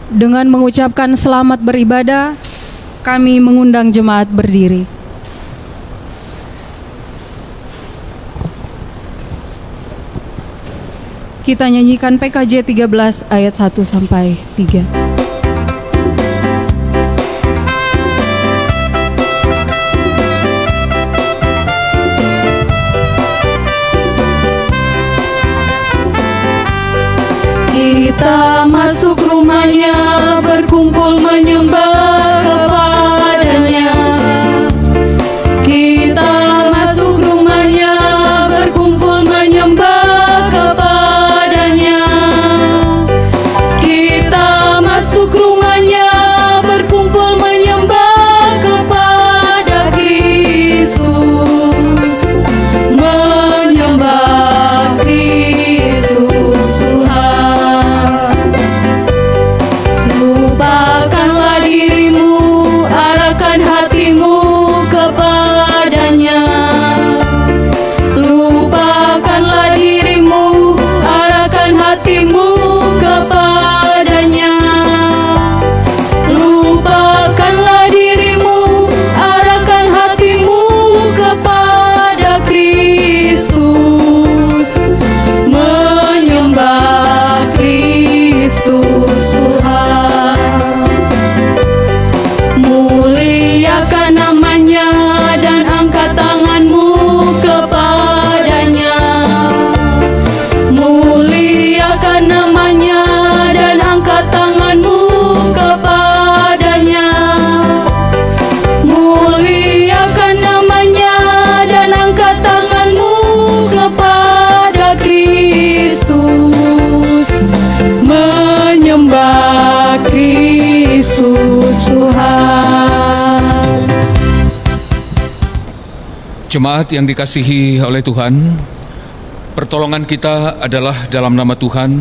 Dengan mengucapkan selamat beribadah, kami mengundang jemaat berdiri. Kita nyanyikan PKJ 13 ayat 1 sampai 3. Kita masuk rumahnya, berkumpul menyembah kepadanya. Kita masuk rumahnya, berkumpul menyembah kepadanya. Kita masuk rumahnya, berkumpul menyembah kepada Kristus. Menyembah Kristus Tuhan. Lupakanlah dirimu, arahkan hatimu kepadanya. Lupakanlah dirimu, arahkan hatimu kepadanya. Lupakanlah dirimu, arahkan hatimu kepada Kristus. Menyembah Kristus Tuhan. Muliakan namanya dan angkat tanganmu kepadanya. Muliakan namanya dan angkat tanganmu kepadanya. Muliakan namanya dan angkat tanganmu kepada Kristus. Menyembah Kristus Tuhan. Jemaat yang dikasihi oleh Tuhan, pertolongan kita adalah dalam nama Tuhan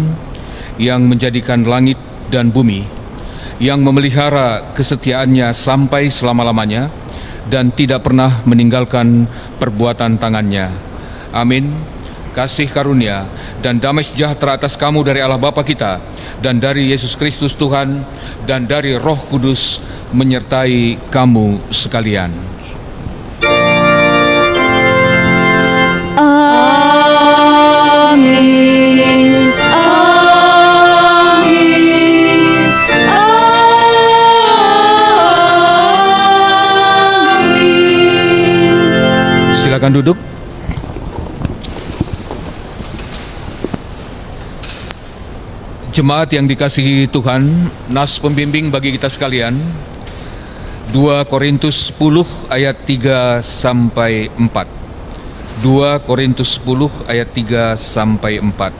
yang menjadikan langit dan bumi, yang memelihara kesetiaannya sampai selama-lamanya dan tidak pernah meninggalkan perbuatan tangannya. Amin. Kasih karunia dan damai sejahtera atas kamu dari Allah Bapa kita dan dari Yesus Kristus Tuhan dan dari Roh Kudus menyertai kamu sekalian. Amin. Amin. Amin. Silakan duduk. Jemaat yang dikasihi Tuhan, nas pembimbing bagi kita sekalian, 2 Korintus 10 ayat 3 sampai 4. 2 Korintus 10 ayat 3 sampai 4.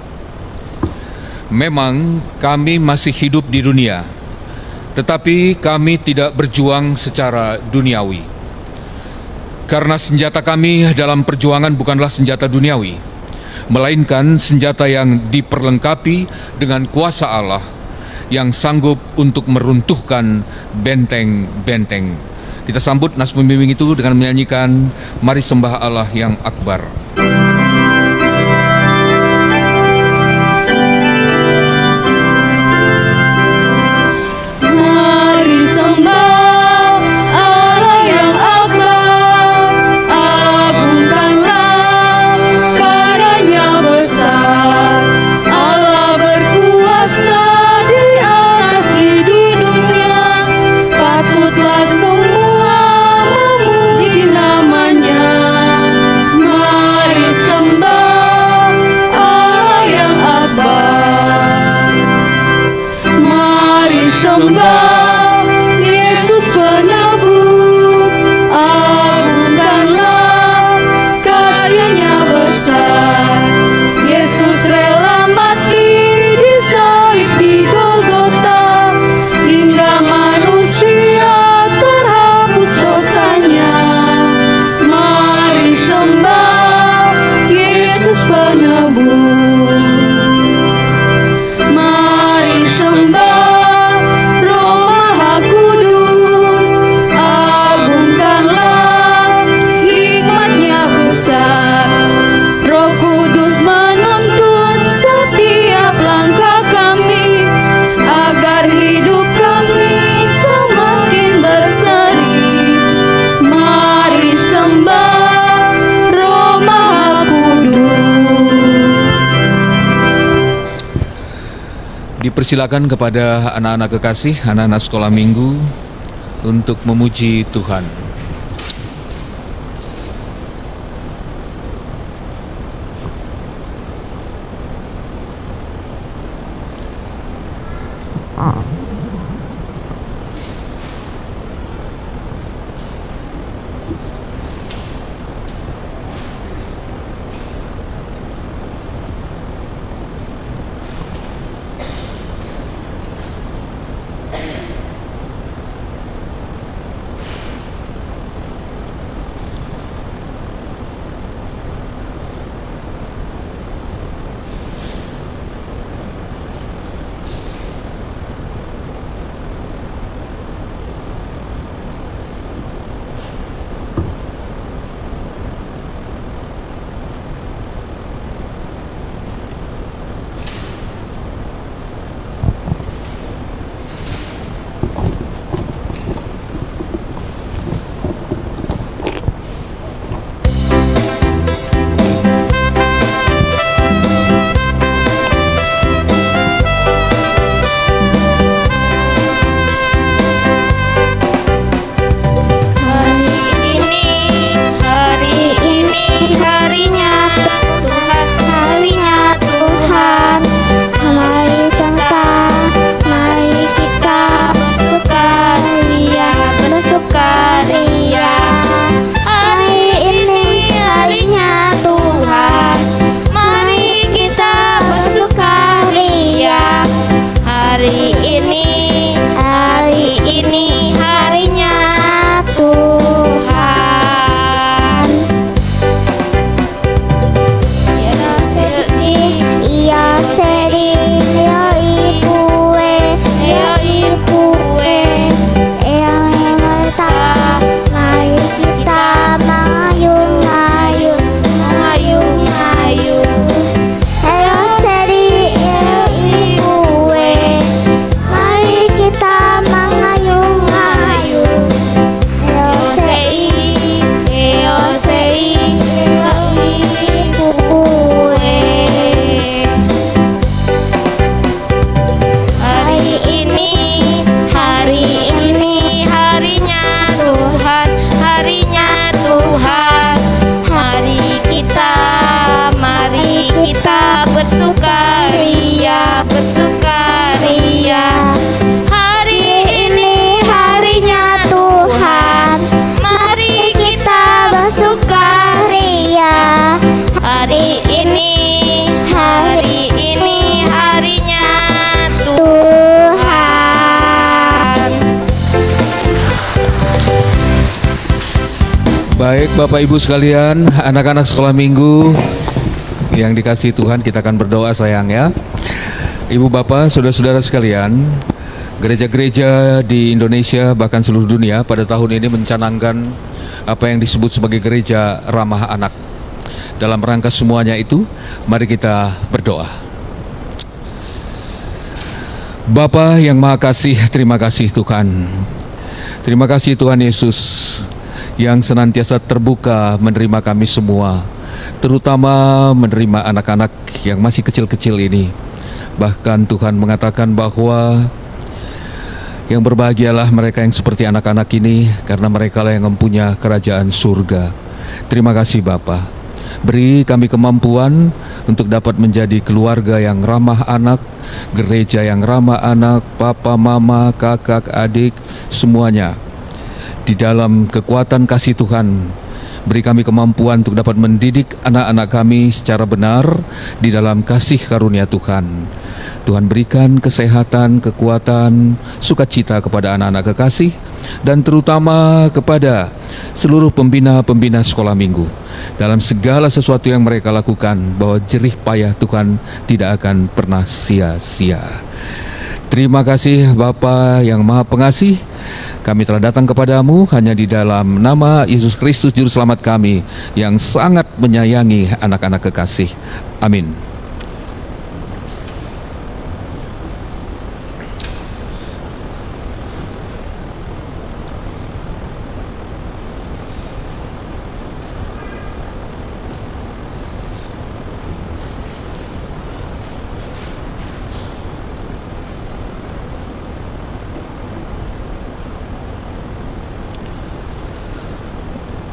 Memang kami masih hidup di dunia, tetapi kami tidak berjuang secara duniawi. Karena senjata kami dalam perjuangan bukanlah senjata duniawi, melainkan senjata yang diperlengkapi dengan kuasa Allah yang sanggup untuk meruntuhkan benteng-benteng. Kita sambut nas pembimbing itu dengan menyanyikan Mari Sembah Allah yang Akbar. Mari sembah Allah yang akbar, agungkanlah karanya besar. Allah berkuasa di atas di dunia, patutlah semua memuji namanya. Dipersilakan kepada anak-anak kekasih, anak-anak sekolah minggu untuk memuji Tuhan. Baik Bapak Ibu sekalian, anak-anak sekolah minggu yang dikasihi Tuhan, kita akan berdoa sayang ya. Ibu Bapak, saudara-saudara sekalian, gereja-gereja di Indonesia bahkan seluruh dunia pada tahun ini mencanangkan apa yang disebut sebagai gereja ramah anak. Dalam rangka semuanya itu, mari kita berdoa. Bapa yang Maha Kasih, terima kasih Tuhan. Terima kasih Tuhan Yesus yang senantiasa terbuka menerima kami semua, terutama menerima anak-anak yang masih kecil-kecil ini. Bahkan Tuhan mengatakan bahwa yang berbahagialah mereka yang seperti anak-anak ini, karena mereka lah yang mempunyai kerajaan surga. Terima kasih Bapa. Beri kami kemampuan untuk dapat menjadi keluarga yang ramah anak, gereja yang ramah anak, papa, mama, kakak, adik, semuanya di dalam kekuatan kasih Tuhan. Beri kami kemampuan untuk dapat mendidik anak-anak kami secara benar di dalam kasih karunia Tuhan. Tuhan berikan kesehatan, kekuatan, sukacita kepada anak-anak kekasih, dan terutama kepada seluruh pembina-pembina sekolah minggu. Dalam segala sesuatu yang mereka lakukan, bahwa jerih payah Tuhan tidak akan pernah sia-sia. Terima kasih Bapa yang Maha Pengasih. Kami telah datang kepadamu hanya di dalam nama Yesus Kristus Juru Selamat kami yang sangat menyayangi anak-anak kekasih. Amin.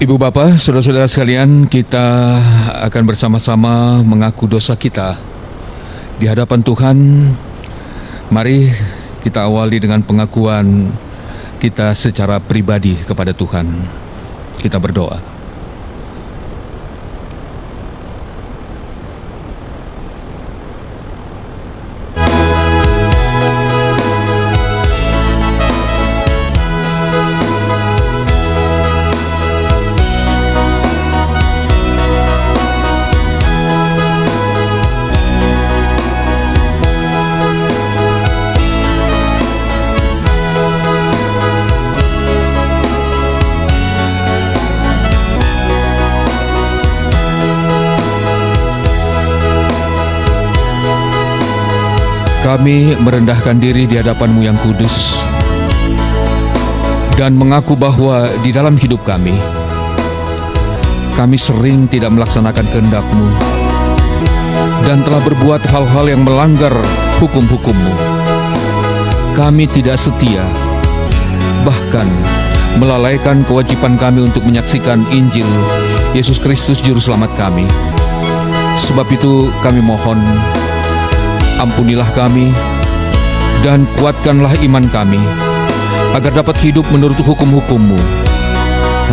Ibu Bapak, saudara-saudara sekalian, kita akan bersama-sama mengaku dosa kita di hadapan Tuhan. Mari kita awali dengan pengakuan kita secara pribadi kepada Tuhan. Kita berdoa. Kami merendahkan diri di hadapan-Mu yang kudus dan mengaku bahwa di dalam hidup kami sering tidak melaksanakan kehendak-Mu dan telah berbuat hal-hal yang melanggar hukum-hukum-Mu. Kami tidak setia, bahkan melalaikan kewajiban kami untuk menyaksikan Injil Yesus Kristus Juru Selamat kami. Sebab itu kami mohon, ampunilah kami dan kuatkanlah iman kami agar dapat hidup menurut hukum-hukum-Mu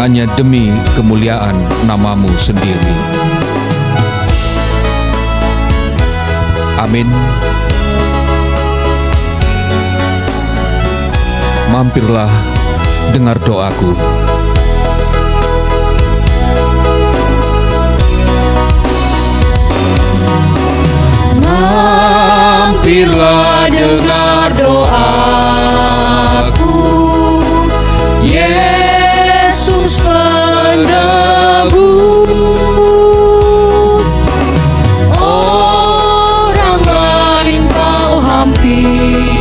hanya demi kemuliaan nama-Mu sendiri. Amin. Mampirlah, dengar doaku. Mampirlah, dengar doaku, Yesus penebus. Orang lain Kau hampiri,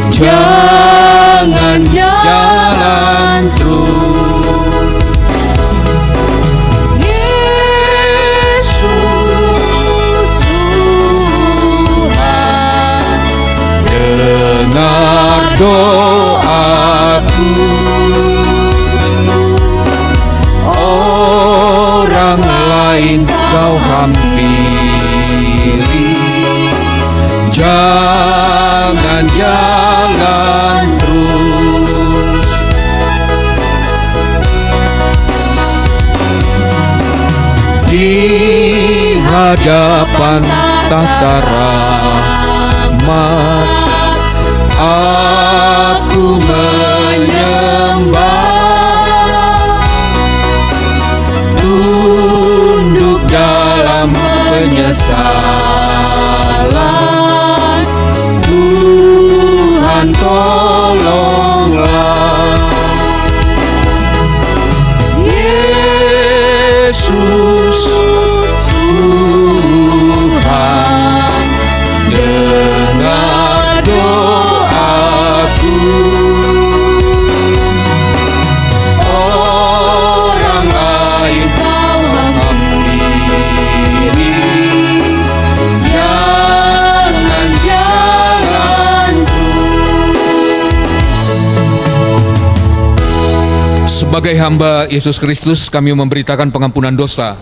jangan jalan terus. Dengar doaku, orang lain Kau hampiri, jangan jalan terus. Di hadapan tahta rahmat aku menyembah, tunduk dalam penyesalan. Tuhan tolonglah, Yesus Tuhan, dengar doaku. Orang lain Kau hampiri, jangan jalan terus. Sebagai hamba Yesus Kristus, kami memberitakan pengampunan dosa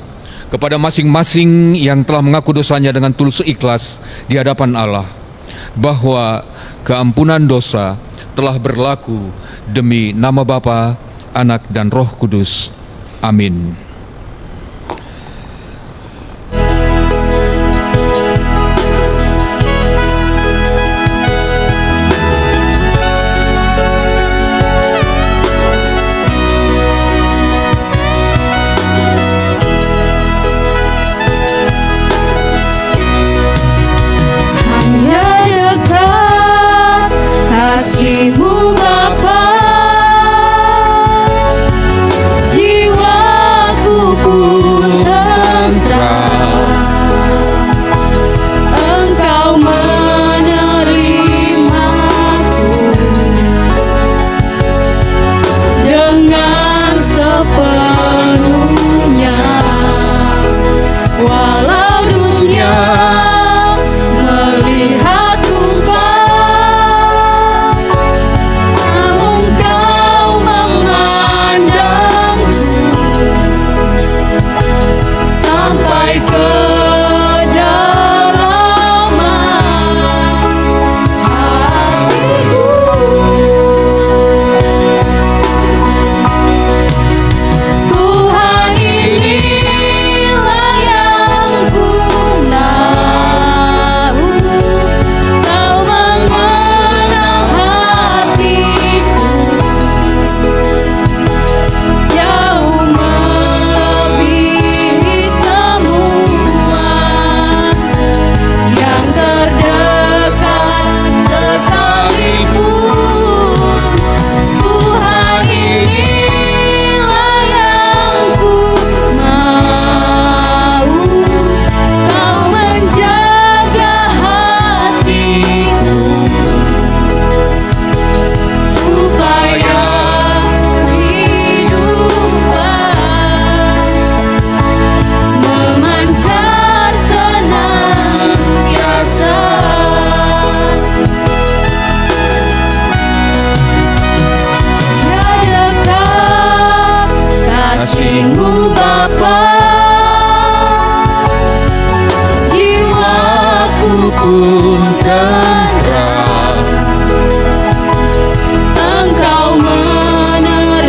kepada masing-masing yang telah mengaku dosanya dengan tulus ikhlas di hadapan Allah, bahwa keampunan dosa telah berlaku demi nama Bapa, Anak, dan Roh Kudus. Amin. Kasih-Mu Bapa, jiwaku pun tentram. Engkau menerimaku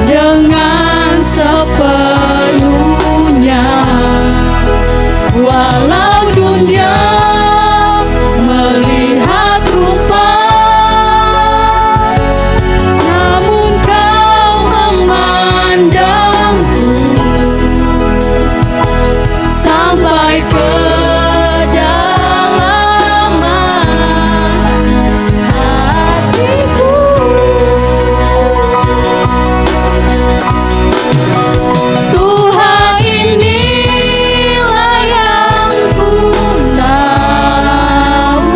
dengan sepenuhnya, walau dunia melihat rupa, namun kau memandangku sampai kedalaman hatiku. Tuhan, inilah yang ku tahu,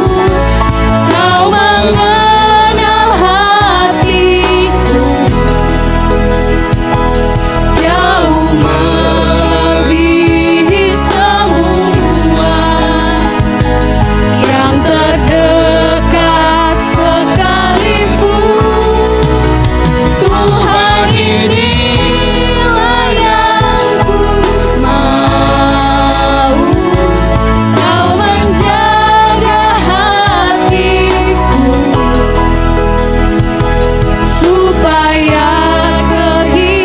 kau mengenal hatiku jauh melebihi semua yang terdekat sekalipun. Tuhan, inilah yang ku mau, kau menjaga hatiku supaya kehidupan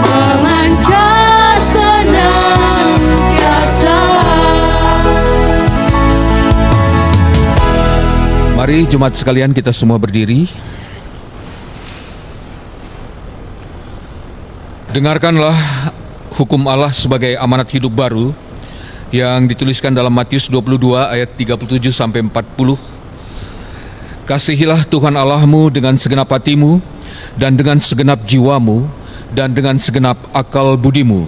memancar senantiasa. Mari jemaat sekalian kita semua berdiri. Dengarkanlah hukum Allah sebagai amanat hidup baru yang dituliskan dalam Matius 22 ayat 37 sampai 40. Kasihilah Tuhan Allahmu dengan segenap hatimu dan dengan segenap jiwamu dan dengan segenap akal budimu.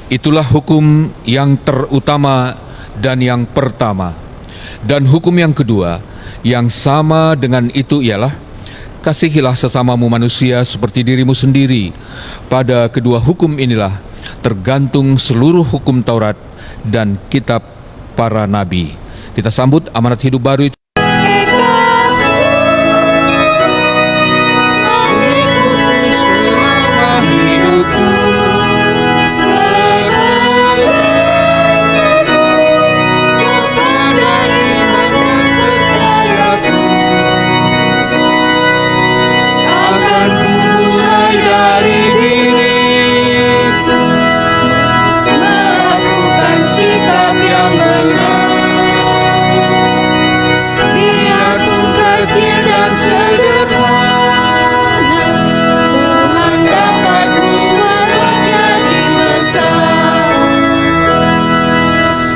Itulah hukum yang terutama dan yang pertama. Dan hukum yang kedua yang sama dengan itu ialah kasihilah sesamamu manusia seperti dirimu sendiri. Pada kedua hukum inilah tergantung seluruh hukum Taurat dan kitab para nabi. Kita sambut amanat hidup baru itu. Melakukan sikap yang benar, biarpun kecil dan sederhana, Tuhan dapat buat menjadi besar.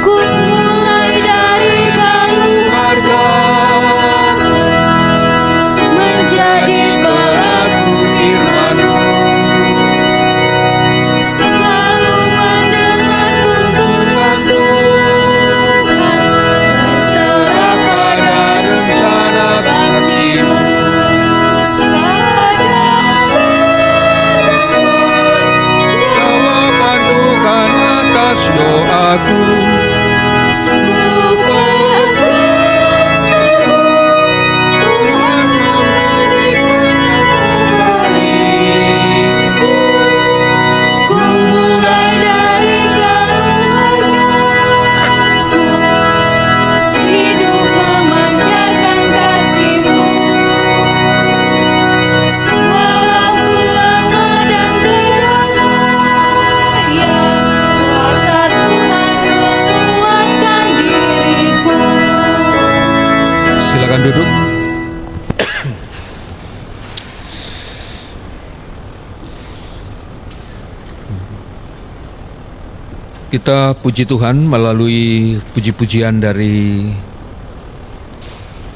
Ku mulai dari kalung harga, menjadi pelaku firman-Mu, selalu mendengar tuntunan Tuhan, terserah pada rencana kasih-Mu. Jawaban Tuhan atas doaku. Ku mulai dari kalung hidup memancarkan kasih-Mu, walau ku lama dan tidak layak, kuasa Tuhan menguatkan diriku. Silakan duduk. Kita puji Tuhan melalui puji-pujian dari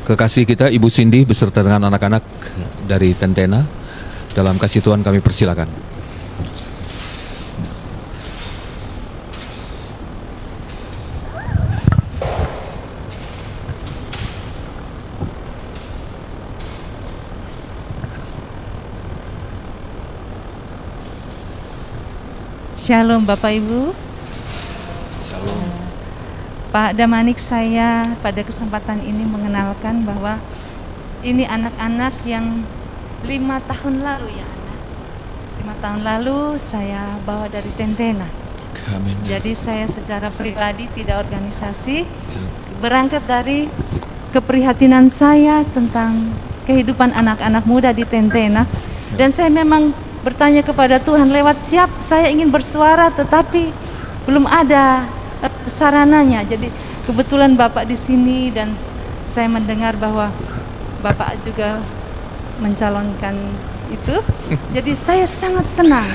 kekasih kita Ibu Cindy beserta dengan anak-anak dari Tentena. Dalam kasih Tuhan kami persilakan. Shalom Bapak Ibu. Shalom. Pak Damanik, saya pada kesempatan ini mengenalkan bahwa ini anak-anak yang 5 tahun lalu ya anak. 5 tahun lalu saya bawa dari Tentena. Amin. Jadi saya secara pribadi, tidak organisasi, berangkat dari keprihatinan saya tentang kehidupan anak-anak muda di Tentena. Dan saya memang bertanya kepada Tuhan lewat saya ingin bersuara tetapi belum ada sarananya. Jadi kebetulan Bapak di sini dan saya mendengar bahwa Bapak juga mencalonkan itu. Jadi saya sangat senang.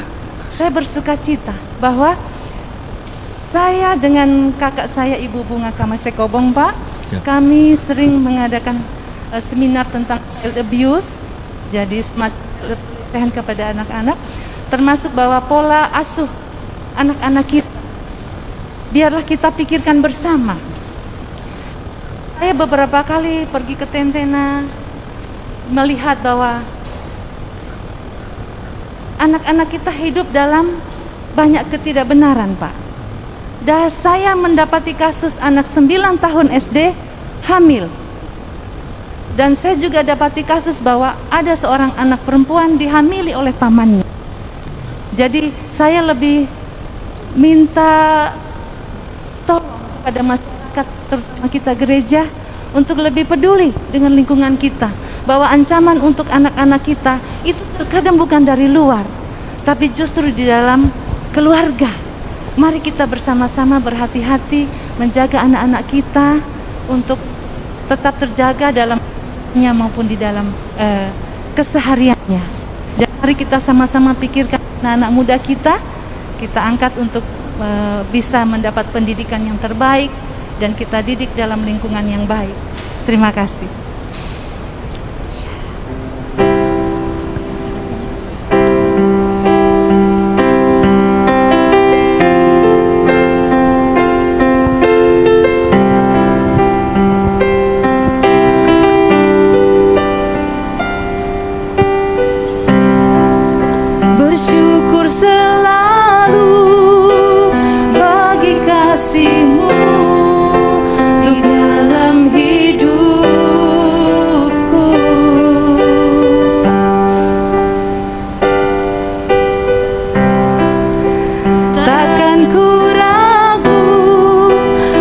Saya bersuka cita bahwa saya dengan kakak saya Ibu Bunga Kamasekobong, Pak, kami sering mengadakan seminar tentang child abuse. Jadi semacam pelatihan kepada anak-anak, termasuk bahwa pola asuh anak-anak kita biarlah kita pikirkan bersama. Saya beberapa kali pergi ke Tentena melihat bahwa anak-anak kita hidup dalam banyak ketidakbenaran, Pak. Dan saya mendapati kasus anak 9 tahun SD hamil. Dan saya juga dapati kasus bahwa ada seorang anak perempuan dihamili oleh pamannya. Jadi saya lebih minta tolong kepada masyarakat, terutama kita gereja, untuk lebih peduli dengan lingkungan kita. Bahwa ancaman untuk anak-anak kita itu terkadang bukan dari luar, tapi justru di dalam keluarga. Mari kita bersama-sama berhati-hati menjaga anak-anak kita untuk tetap terjaga dalam maupun di dalam kesehariannya. Dan mari kita sama-sama pikirkan anak-anak muda kita angkat untuk bisa mendapat pendidikan yang terbaik dan kita didik dalam lingkungan yang baik. Terima kasih. Bersyukur selalu bagi kasih-Mu di dalam hidupku. Takkan ku ragu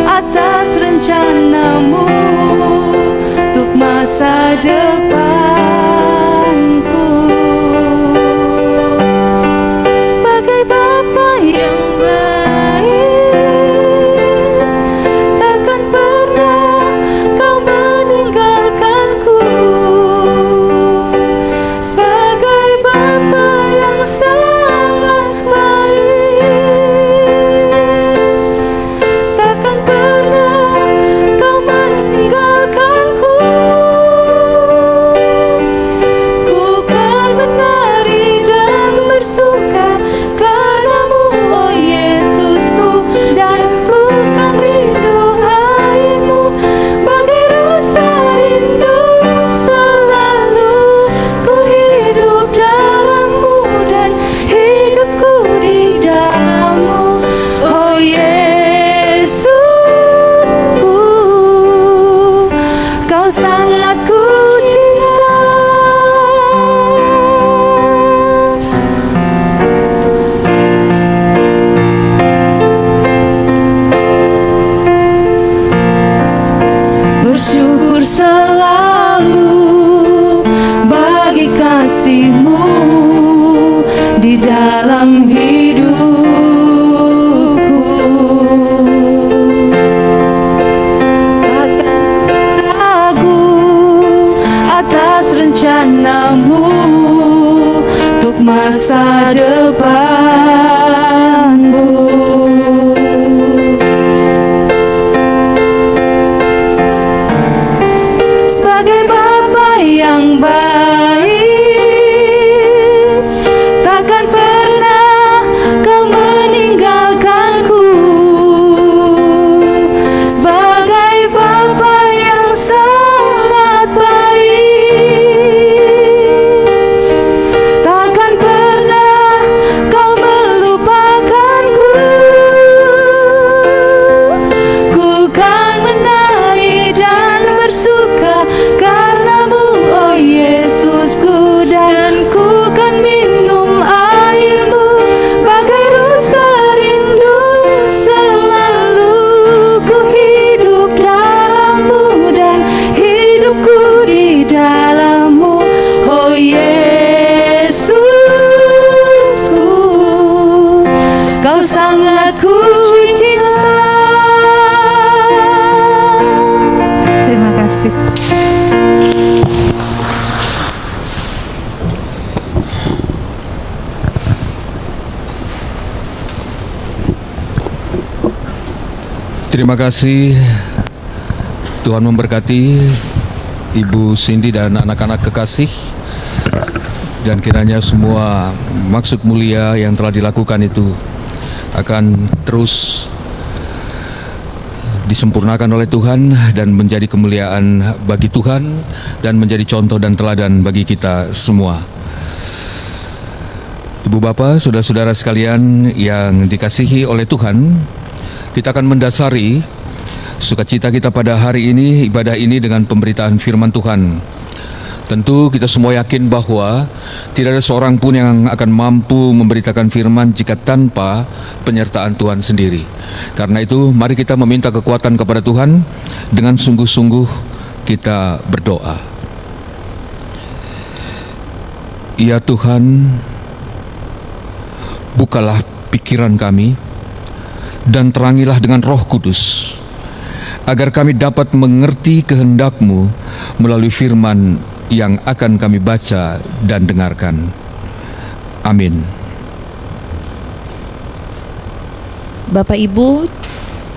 atas rencana-Mu untuk masa depanku. Sebagai Bapa yang baik, takkan pernah Kau meninggalkanku. Sebagai Bapa yang sangat baik, takkan pernah Kau meninggalkanku. Ku kan menari dan bersuka karena-Mu, oh Yesusku, dan ku kan rindu air-Mu bagai rasa rindu selalu. Ku hidup dalam-Mu dan hidupku di dalam-Mu, oh Yesusku, Kau sangat ku cinta. Bersyukur selalu bagi kasih-Mu di dalam hidupku. Takkan ragu atas rencana-Mu untuk masa depanku. Sebagai Bapa yang baik, takkan pernah Kau meninggalkanku. Sebagai Bapa yang sangat baik, takkan pernah Kau meninggalkanku. Terima kasih. Tuhan memberkati Ibu Cindy dan anak-anak kekasih, dan kiranya semua maksud mulia yang telah dilakukan itu akan terus disempurnakan oleh Tuhan dan menjadi kemuliaan bagi Tuhan dan menjadi contoh dan teladan bagi kita semua. Ibu Bapak, saudara-saudara sekalian yang dikasihi oleh Tuhan, kita akan mendasari sukacita kita pada hari ini, ibadah ini dengan pemberitaan firman Tuhan. Tentu kita semua yakin bahwa tidak ada seorang pun yang akan mampu memberitakan firman jika tanpa penyertaan Tuhan sendiri. Karena itu mari kita meminta kekuatan kepada Tuhan, dengan sungguh-sungguh kita berdoa. Ya Tuhan, bukalah pikiran kami dan terangilah dengan Roh Kudus, agar kami dapat mengerti kehendak-Mu melalui firman yang akan kami baca dan dengarkan. Amin. Bapak Ibu,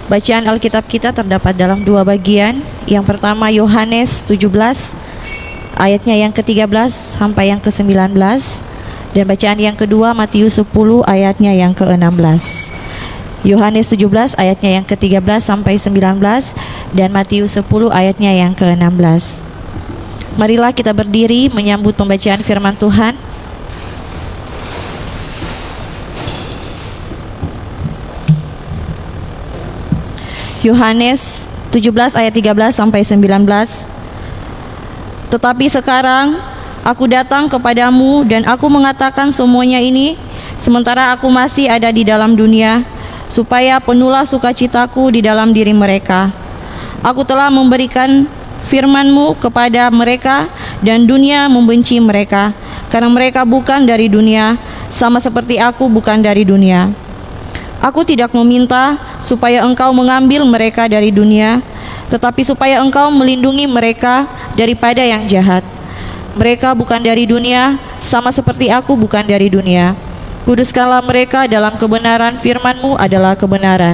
bacaan Alkitab kita terdapat dalam dua bagian. Yang pertama Yohanes 17 ayatnya yang ke-13 sampai yang ke-19, dan bacaan yang kedua Matius 10 ayatnya yang ke-16. Yohanes 17 ayatnya yang ke-13 sampai 19 dan Matius 10 ayatnya yang ke-16. Marilah kita berdiri menyambut pembacaan firman Tuhan. Yohanes 17 ayat 13 sampai 19. Tetapi sekarang aku datang kepadamu dan aku mengatakan semuanya ini sementara aku masih ada di dalam dunia, supaya penuhlah sukacitaku di dalam diri mereka. Aku telah memberikan firman-Mu kepada mereka dan dunia membenci mereka, karena mereka bukan dari dunia, sama seperti aku bukan dari dunia. Aku tidak meminta supaya Engkau mengambil mereka dari dunia, tetapi supaya Engkau melindungi mereka daripada yang jahat. Mereka bukan dari dunia, sama seperti aku bukan dari dunia. Kuduskanlah mereka dalam kebenaran, firman-Mu adalah kebenaran.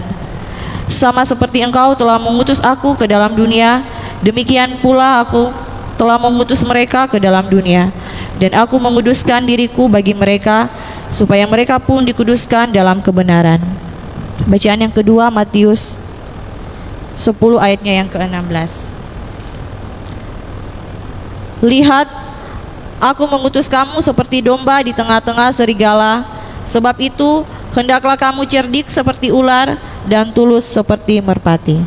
Sama seperti Engkau telah mengutus aku ke dalam dunia, demikian pula aku telah mengutus mereka ke dalam dunia. Dan aku menguduskan diriku bagi mereka, supaya mereka pun dikuduskan dalam kebenaran. Bacaan yang kedua Matius 10 ayatnya yang ke-16. Lihat, aku mengutus kamu seperti domba di tengah-tengah serigala. Sebab itu, hendaklah kamu cerdik seperti ular dan tulus seperti merpati.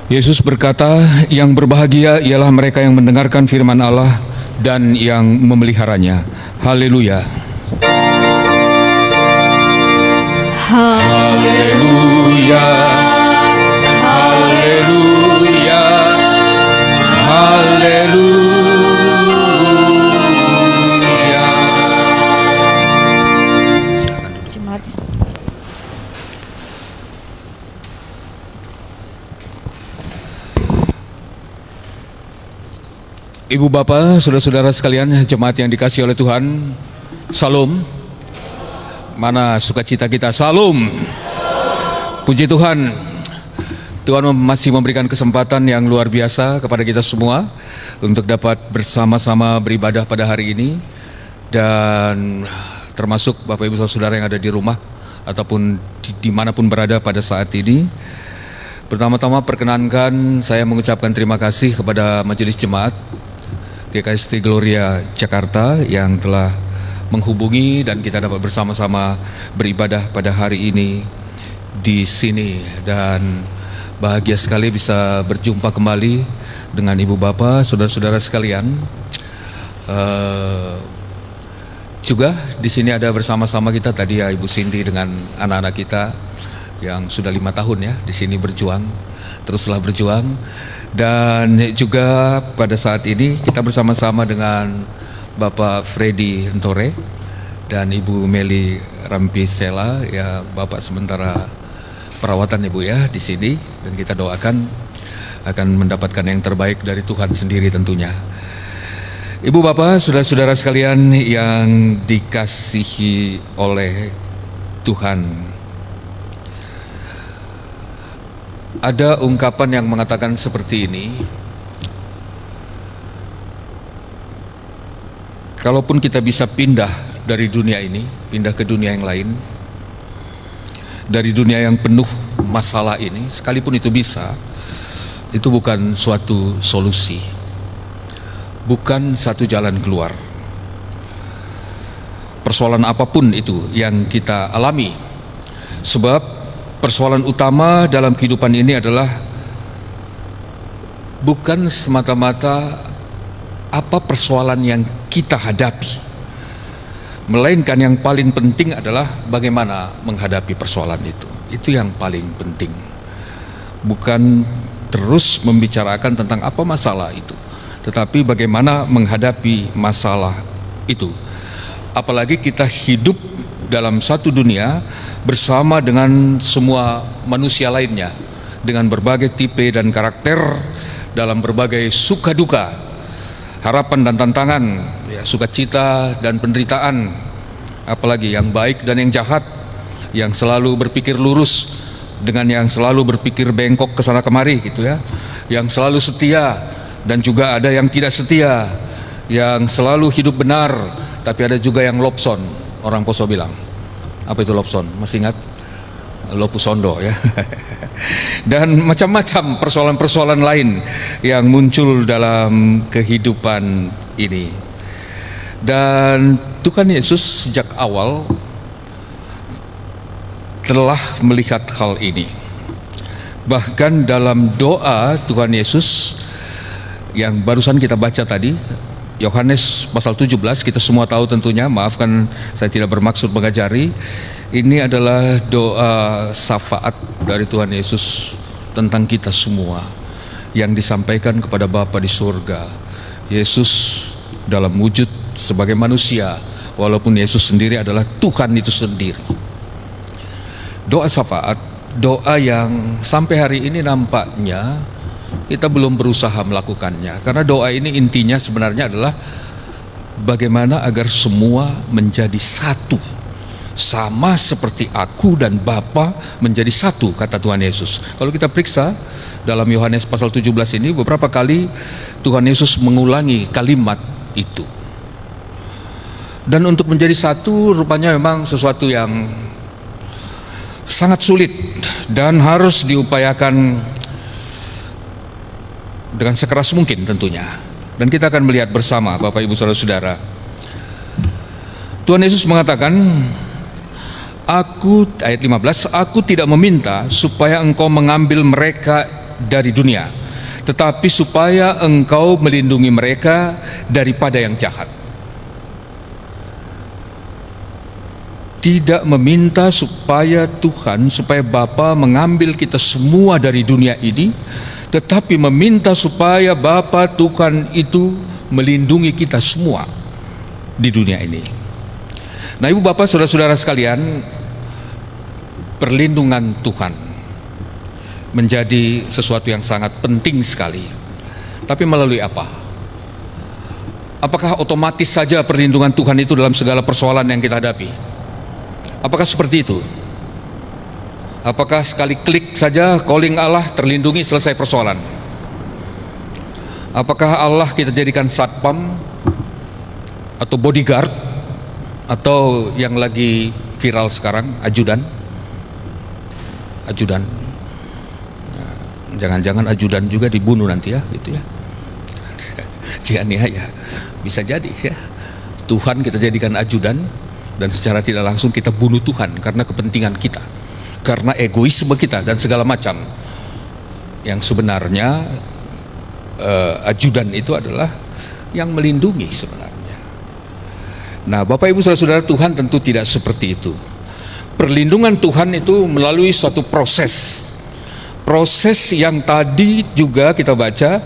Yesus berkata, yang berbahagia ialah mereka yang mendengarkan firman Allah dan yang memeliharanya. Haleluya. Haleluya. Haleluya. Haleluya. Jemaat. Ibu Bapak, saudara-saudara sekalian, jemaat yang dikasihi oleh Tuhan, Salam. Mana sukacita kita? Salam. Puji Tuhan. Tuhan masih memberikan kesempatan yang luar biasa kepada kita semua untuk dapat bersama-sama beribadah pada hari ini, dan termasuk Bapak Ibu saudara yang ada di rumah ataupun dimanapun berada pada saat ini. Pertama-tama perkenankan saya mengucapkan terima kasih kepada Majelis Jemaat GKST Gloria Jakarta yang telah menghubungi dan kita dapat bersama-sama beribadah pada hari ini di sini, dan bahagia sekali bisa berjumpa kembali dengan Ibu Bapak, saudara-saudara sekalian. Juga di sini ada bersama-sama kita tadi ya Ibu Cindy dengan anak-anak kita yang sudah 5 tahun ya di sini berjuang, teruslah berjuang. Dan juga pada saat ini kita bersama-sama dengan Bapak Freddy Ntore dan Ibu Meli Rampisela, ya Bapak sementara perawatan Ibu ya di sini, dan kita doakan akan mendapatkan yang terbaik dari Tuhan sendiri tentunya. Ibu Bapak, saudara-saudara sekalian yang dikasihi oleh Tuhan. Ada ungkapan yang mengatakan seperti ini, kalaupun kita bisa pindah dari dunia ini, pindah ke dunia yang lain, dari dunia yang penuh masalah ini, sekalipun itu bisa, itu bukan suatu solusi, bukan satu jalan keluar. Persoalan apapun itu yang kita alami, sebab persoalan utama dalam kehidupan ini adalah bukan semata-mata apa persoalan yang kita hadapi, melainkan yang paling penting adalah bagaimana menghadapi persoalan itu. Itu yang paling penting, bukan terus membicarakan tentang apa masalah itu, tetapi bagaimana menghadapi masalah itu. Apalagi kita hidup dalam satu dunia bersama dengan semua manusia lainnya, dengan berbagai tipe dan karakter, dalam berbagai suka duka, harapan dan tantangan, ya, sukacita dan penderitaan, apalagi yang baik dan yang jahat, yang selalu berpikir lurus dengan yang selalu berpikir bengkok ke sana kemari gitu ya, yang selalu setia dan juga ada yang tidak setia, yang selalu hidup benar tapi ada juga yang lopson, orang Poso bilang. Apa itu lopson? Masih ingat? Lopusondo ya. Dan macam-macam persoalan-persoalan lain yang muncul dalam kehidupan ini. Dan Tuhan Yesus sejak awal telah melihat hal ini. Bahkan dalam doa Tuhan Yesus yang barusan kita baca tadi, Yohanes pasal 17, kita semua tahu tentunya, maafkan saya tidak bermaksud mengajari. Ini adalah doa syafaat dari Tuhan Yesus tentang kita semua yang disampaikan kepada Bapa di surga. Yesus dalam wujud sebagai manusia, walaupun Yesus sendiri adalah Tuhan itu sendiri. Doa syafaat, doa yang sampai hari ini nampaknya kita belum berusaha melakukannya, karena doa ini intinya sebenarnya adalah bagaimana agar semua menjadi satu, sama seperti aku dan Bapa menjadi satu, kata Tuhan Yesus. Kalau kita periksa dalam Yohanes pasal 17 ini, beberapa kali Tuhan Yesus mengulangi kalimat itu. Dan untuk menjadi satu rupanya memang sesuatu yang sangat sulit dan harus diupayakan dengan sekeras mungkin tentunya. Dan kita akan melihat bersama Bapak Ibu Saudara-saudara. Tuhan Yesus mengatakan, ayat 15, aku tidak meminta supaya engkau mengambil mereka dari dunia, tetapi supaya engkau melindungi mereka daripada yang jahat. Tidak meminta supaya Bapa mengambil kita semua dari dunia ini, tetapi meminta supaya Bapa Tuhan itu melindungi kita semua di dunia ini. Nah, Ibu Bapak Saudara-saudara sekalian, perlindungan Tuhan menjadi sesuatu yang sangat penting sekali. Tapi melalui apa? Apakah otomatis saja perlindungan Tuhan itu dalam segala persoalan yang kita hadapi? Apakah seperti itu? Apakah sekali klik saja calling Allah terlindungi, selesai persoalan? Apakah Allah kita jadikan satpam atau bodyguard, atau yang lagi viral sekarang ajudan? Jangan-jangan ajudan juga dibunuh nanti ya, gitu ya. Jangan ya, bisa jadi ya. Tuhan kita jadikan ajudan dan secara tidak langsung kita bunuh Tuhan karena kepentingan kita, karena egoisme kita dan segala macam. Yang sebenarnya ajudan itu adalah yang melindungi sebenarnya. Nah, Bapak Ibu Saudara-saudara, Tuhan tentu tidak seperti itu. Perlindungan Tuhan itu melalui suatu proses yang tadi juga kita baca,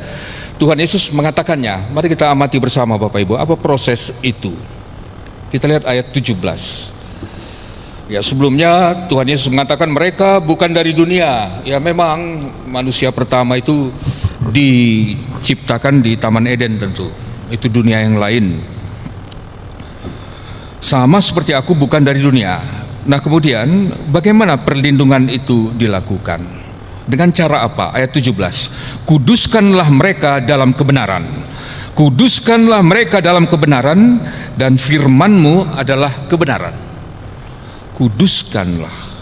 Tuhan Yesus mengatakannya. Mari kita amati bersama Bapak Ibu, apa proses itu. Kita lihat ayat 17. Ya, sebelumnya Tuhan Yesus mengatakan mereka bukan dari dunia. Ya, memang manusia pertama itu diciptakan di Taman Eden, tentu itu dunia yang lain. Sama seperti aku bukan dari dunia. Nah kemudian bagaimana perlindungan itu dilakukan? Dengan cara apa? Ayat 17, kuduskanlah mereka dalam kebenaran. Kuduskanlah mereka dalam kebenaran, dan firman-Mu adalah kebenaran. Kuduskanlah.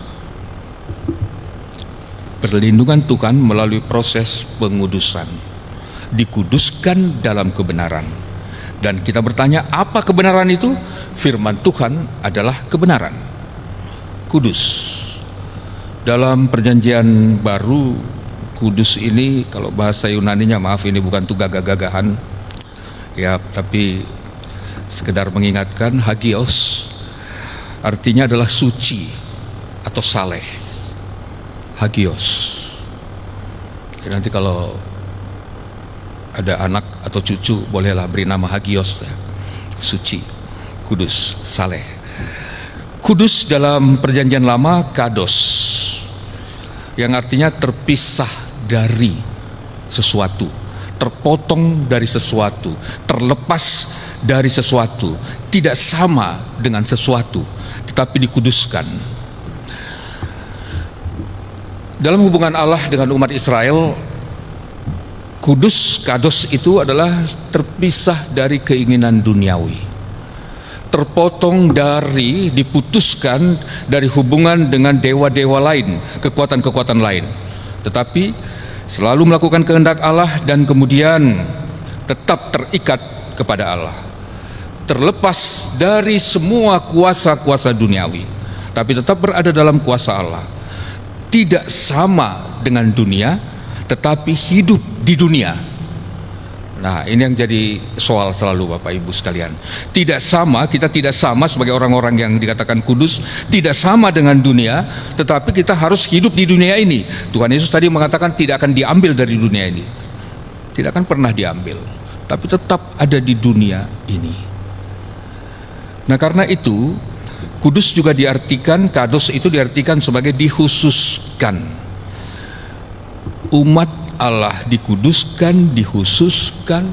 Perlindungan Tuhan melalui proses pengudusan. Dikuduskan dalam kebenaran. Dan kita bertanya, apa kebenaran itu? Firman Tuhan adalah kebenaran. Kudus. Dalam perjanjian baru, kudus ini kalau bahasa Yunaninya, maaf ini bukan tuh gagah-gagahan ya, tapi sekedar mengingatkan, hagios artinya adalah suci atau saleh. Hagios ya, nanti kalau ada anak atau cucu bolehlah beri nama hagios ya. Suci, kudus, saleh. Kudus dalam perjanjian lama kados, yang artinya terpisah dari sesuatu, terpotong dari sesuatu, terlepas dari sesuatu, tidak sama dengan sesuatu, tetapi dikuduskan. Dalam hubungan Allah dengan umat Israel, kudus, kados itu adalah terpisah dari keinginan duniawi, terpotong dari, diputuskan dari hubungan dengan dewa-dewa lain, kekuatan-kekuatan lain, tetapi selalu melakukan kehendak Allah dan kemudian tetap terikat kepada Allah, terlepas dari semua kuasa-kuasa duniawi, tapi tetap berada dalam kuasa Allah, tidak sama dengan dunia, tetapi hidup di dunia. Nah, ini yang jadi soal selalu Bapak Ibu sekalian. Tidak sama, kita tidak sama sebagai orang-orang yang dikatakan kudus, tidak sama dengan dunia, tetapi kita harus hidup di dunia ini. Tuhan Yesus tadi mengatakan tidak akan diambil dari dunia ini. Tidak akan pernah diambil, tapi tetap ada di dunia ini. Nah, karena itu kudus juga diartikan, kados itu diartikan sebagai dikhususkan. Umat Allah dikuduskan, dikhususkan,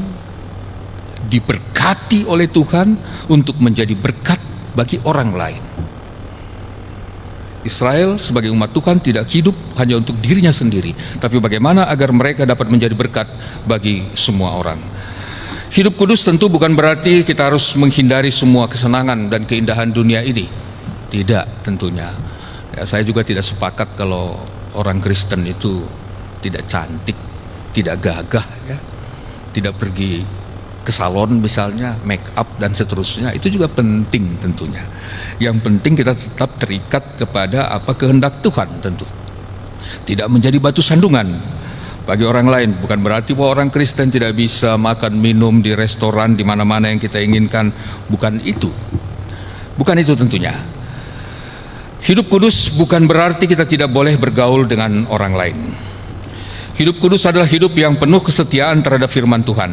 diberkati oleh Tuhan untuk menjadi berkat bagi orang lain. Israel sebagai umat Tuhan tidak hidup hanya untuk dirinya sendiri, tapi bagaimana agar mereka dapat menjadi berkat bagi semua orang. Hidup kudus tentu bukan berarti kita harus menghindari semua kesenangan dan keindahan dunia ini. Tidak, tentunya. Ya, saya juga tidak sepakat kalau orang Kristen itu tidak cantik, tidak gagah ya, tidak pergi ke salon misalnya, make up dan seterusnya. Itu juga penting tentunya. Yang penting kita tetap terikat kepada apa kehendak Tuhan tentu. Tidak menjadi batu sandungan bagi orang lain. Bukan berarti bahwa orang Kristen tidak bisa makan minum di restoran di mana-mana yang kita inginkan. Bukan itu. Bukan itu tentunya. Hidup kudus bukan berarti kita tidak boleh bergaul dengan orang lain. Hidup kudus adalah hidup yang penuh kesetiaan terhadap firman Tuhan.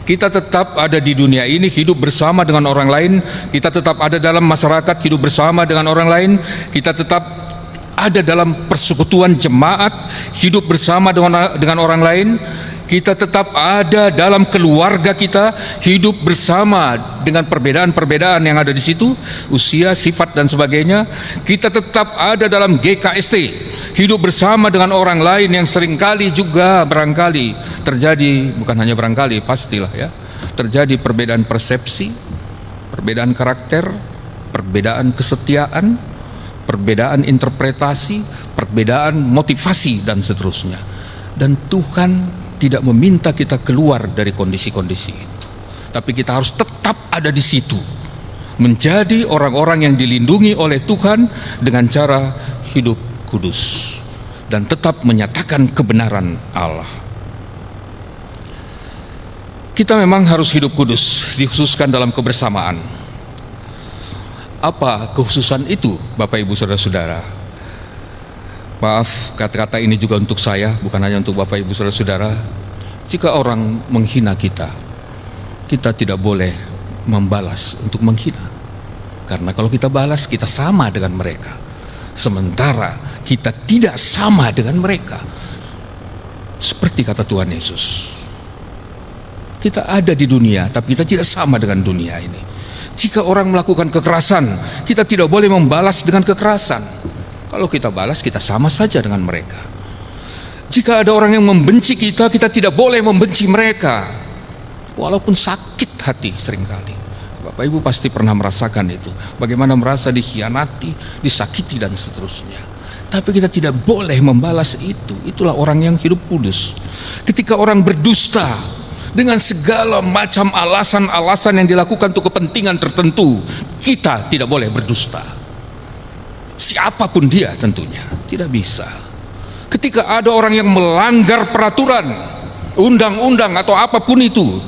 Kita tetap ada di dunia ini, hidup bersama dengan orang lain. Kita tetap ada dalam masyarakat, hidup bersama dengan orang lain. Kita tetap ada dalam persekutuan jemaat, hidup bersama dengan orang lain. Kita tetap ada dalam keluarga kita, hidup bersama dengan perbedaan-perbedaan yang ada di situ, usia, sifat dan sebagainya. Kita tetap ada dalam GKST, hidup bersama dengan orang lain yang seringkali juga barangkali terjadi, bukan hanya barangkali, pastilah ya, terjadi perbedaan persepsi, perbedaan karakter, perbedaan kesetiaan, perbedaan interpretasi, perbedaan motivasi dan seterusnya. Dan Tuhan tidak meminta kita keluar dari kondisi-kondisi itu, tapi kita harus tetap ada di situ, menjadi orang-orang yang dilindungi oleh Tuhan dengan cara hidup kudus dan tetap menyatakan kebenaran Allah. Kita memang harus hidup kudus, dikhususkan dalam kebersamaan. Apa kekhususan itu, Bapak Ibu Saudara-saudara? Maaf, kata-kata ini juga untuk saya, bukan hanya untuk Bapak Ibu Saudara-saudara. Jika orang menghina kita, kita tidak boleh membalas untuk menghina. Karena kalau kita balas, kita sama dengan mereka. Sementara kita tidak sama dengan mereka. Seperti kata Tuhan Yesus. Kita ada di dunia, tapi kita tidak sama dengan dunia ini. Jika orang melakukan kekerasan, kita tidak boleh membalas dengan kekerasan. Kalau kita balas, kita sama saja dengan mereka. Jika ada orang yang membenci kita, kita tidak boleh membenci mereka, walaupun sakit hati seringkali. Bapak Ibu pasti pernah merasakan itu, bagaimana merasa dikhianati, disakiti dan seterusnya. Tapi kita tidak boleh membalas itu. Itulah orang yang hidup kudus. Ketika orang berdusta dengan segala macam alasan-alasan yang dilakukan untuk kepentingan tertentu, kita tidak boleh berdusta. Siapapun dia tentunya, tidak bisa. Ketika ada orang yang melanggar peraturan, undang-undang atau apapun itu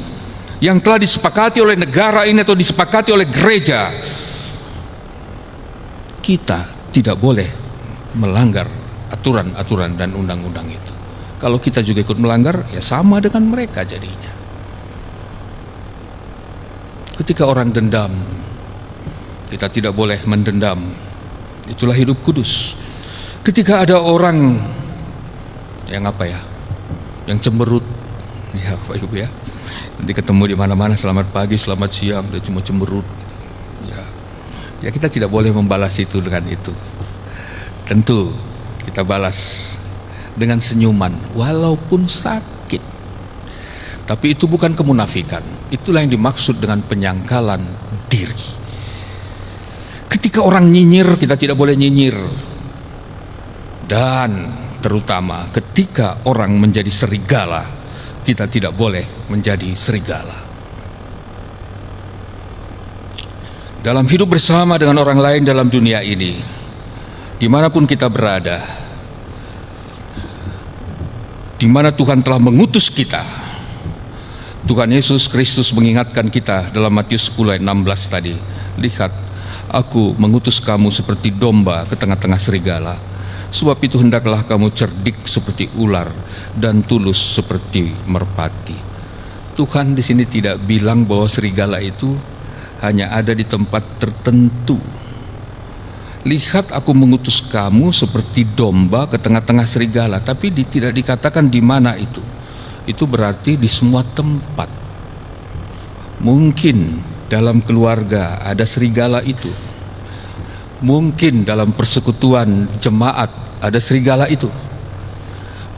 yang telah disepakati oleh negara ini atau disepakati oleh gereja, kita tidak boleh melanggar aturan-aturan dan undang-undang itu. Kalau kita juga ikut melanggar, ya sama dengan mereka jadinya. Ketika orang dendam, kita tidak boleh mendendam. Itulah hidup kudus. Ketika ada orang yang yang cemberut, ya Bapak Ibu ya, nanti ketemu di mana-mana, selamat pagi, selamat siang, dia cuma cemberut. Ya kita tidak boleh membalas itu dengan itu. Tentu kita balas dengan senyuman walaupun sakit. Tapi itu bukan kemunafikan. Itulah yang dimaksud dengan penyangkalan diri. Ketika orang nyinyir, kita tidak boleh nyinyir. Dan terutama ketika orang menjadi serigala, kita tidak boleh menjadi serigala. Dalam hidup bersama dengan orang lain dalam dunia ini, dimanapun kita berada, di mana Tuhan telah mengutus kita, Tuhan Yesus Kristus mengingatkan kita dalam Matius 10 ayat 16 tadi, lihat, aku mengutus kamu seperti domba ke tengah-tengah serigala, sebab itu hendaklah kamu cerdik seperti ular dan tulus seperti merpati. Tuhan di sini tidak bilang bahwa serigala itu hanya ada di tempat tertentu. Lihat, aku mengutus kamu seperti domba ke tengah-tengah serigala, tapi tidak dikatakan di mana itu. Itu berarti di semua tempat. Mungkin dalam keluarga ada serigala itu. Mungkin dalam persekutuan jemaat ada serigala itu.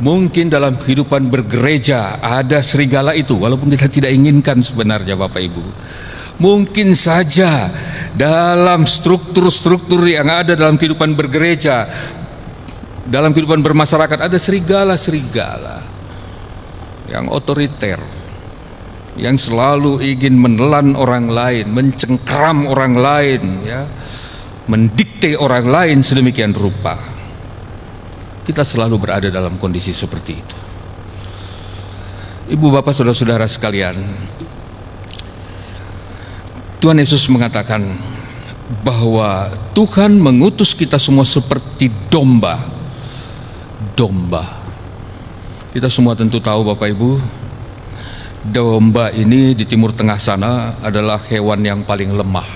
Mungkin dalam kehidupan bergereja ada serigala itu, walaupun kita tidak inginkan sebenarnya Bapak Ibu. Mungkin saja dalam struktur-struktur yang ada dalam kehidupan bergereja, dalam kehidupan bermasyarakat ada serigala-serigala yang otoriter, yang selalu ingin menelan orang lain, mencengkeram orang lain, ya, mendikte orang lain sedemikian rupa. Kita selalu berada dalam kondisi seperti itu. Ibu, bapak, saudara-saudara sekalian, Tuhan Yesus mengatakan bahwa Tuhan mengutus kita semua seperti domba. Domba. Kita semua tentu tahu Bapak Ibu, domba ini di Timur Tengah sana adalah hewan yang paling lemah.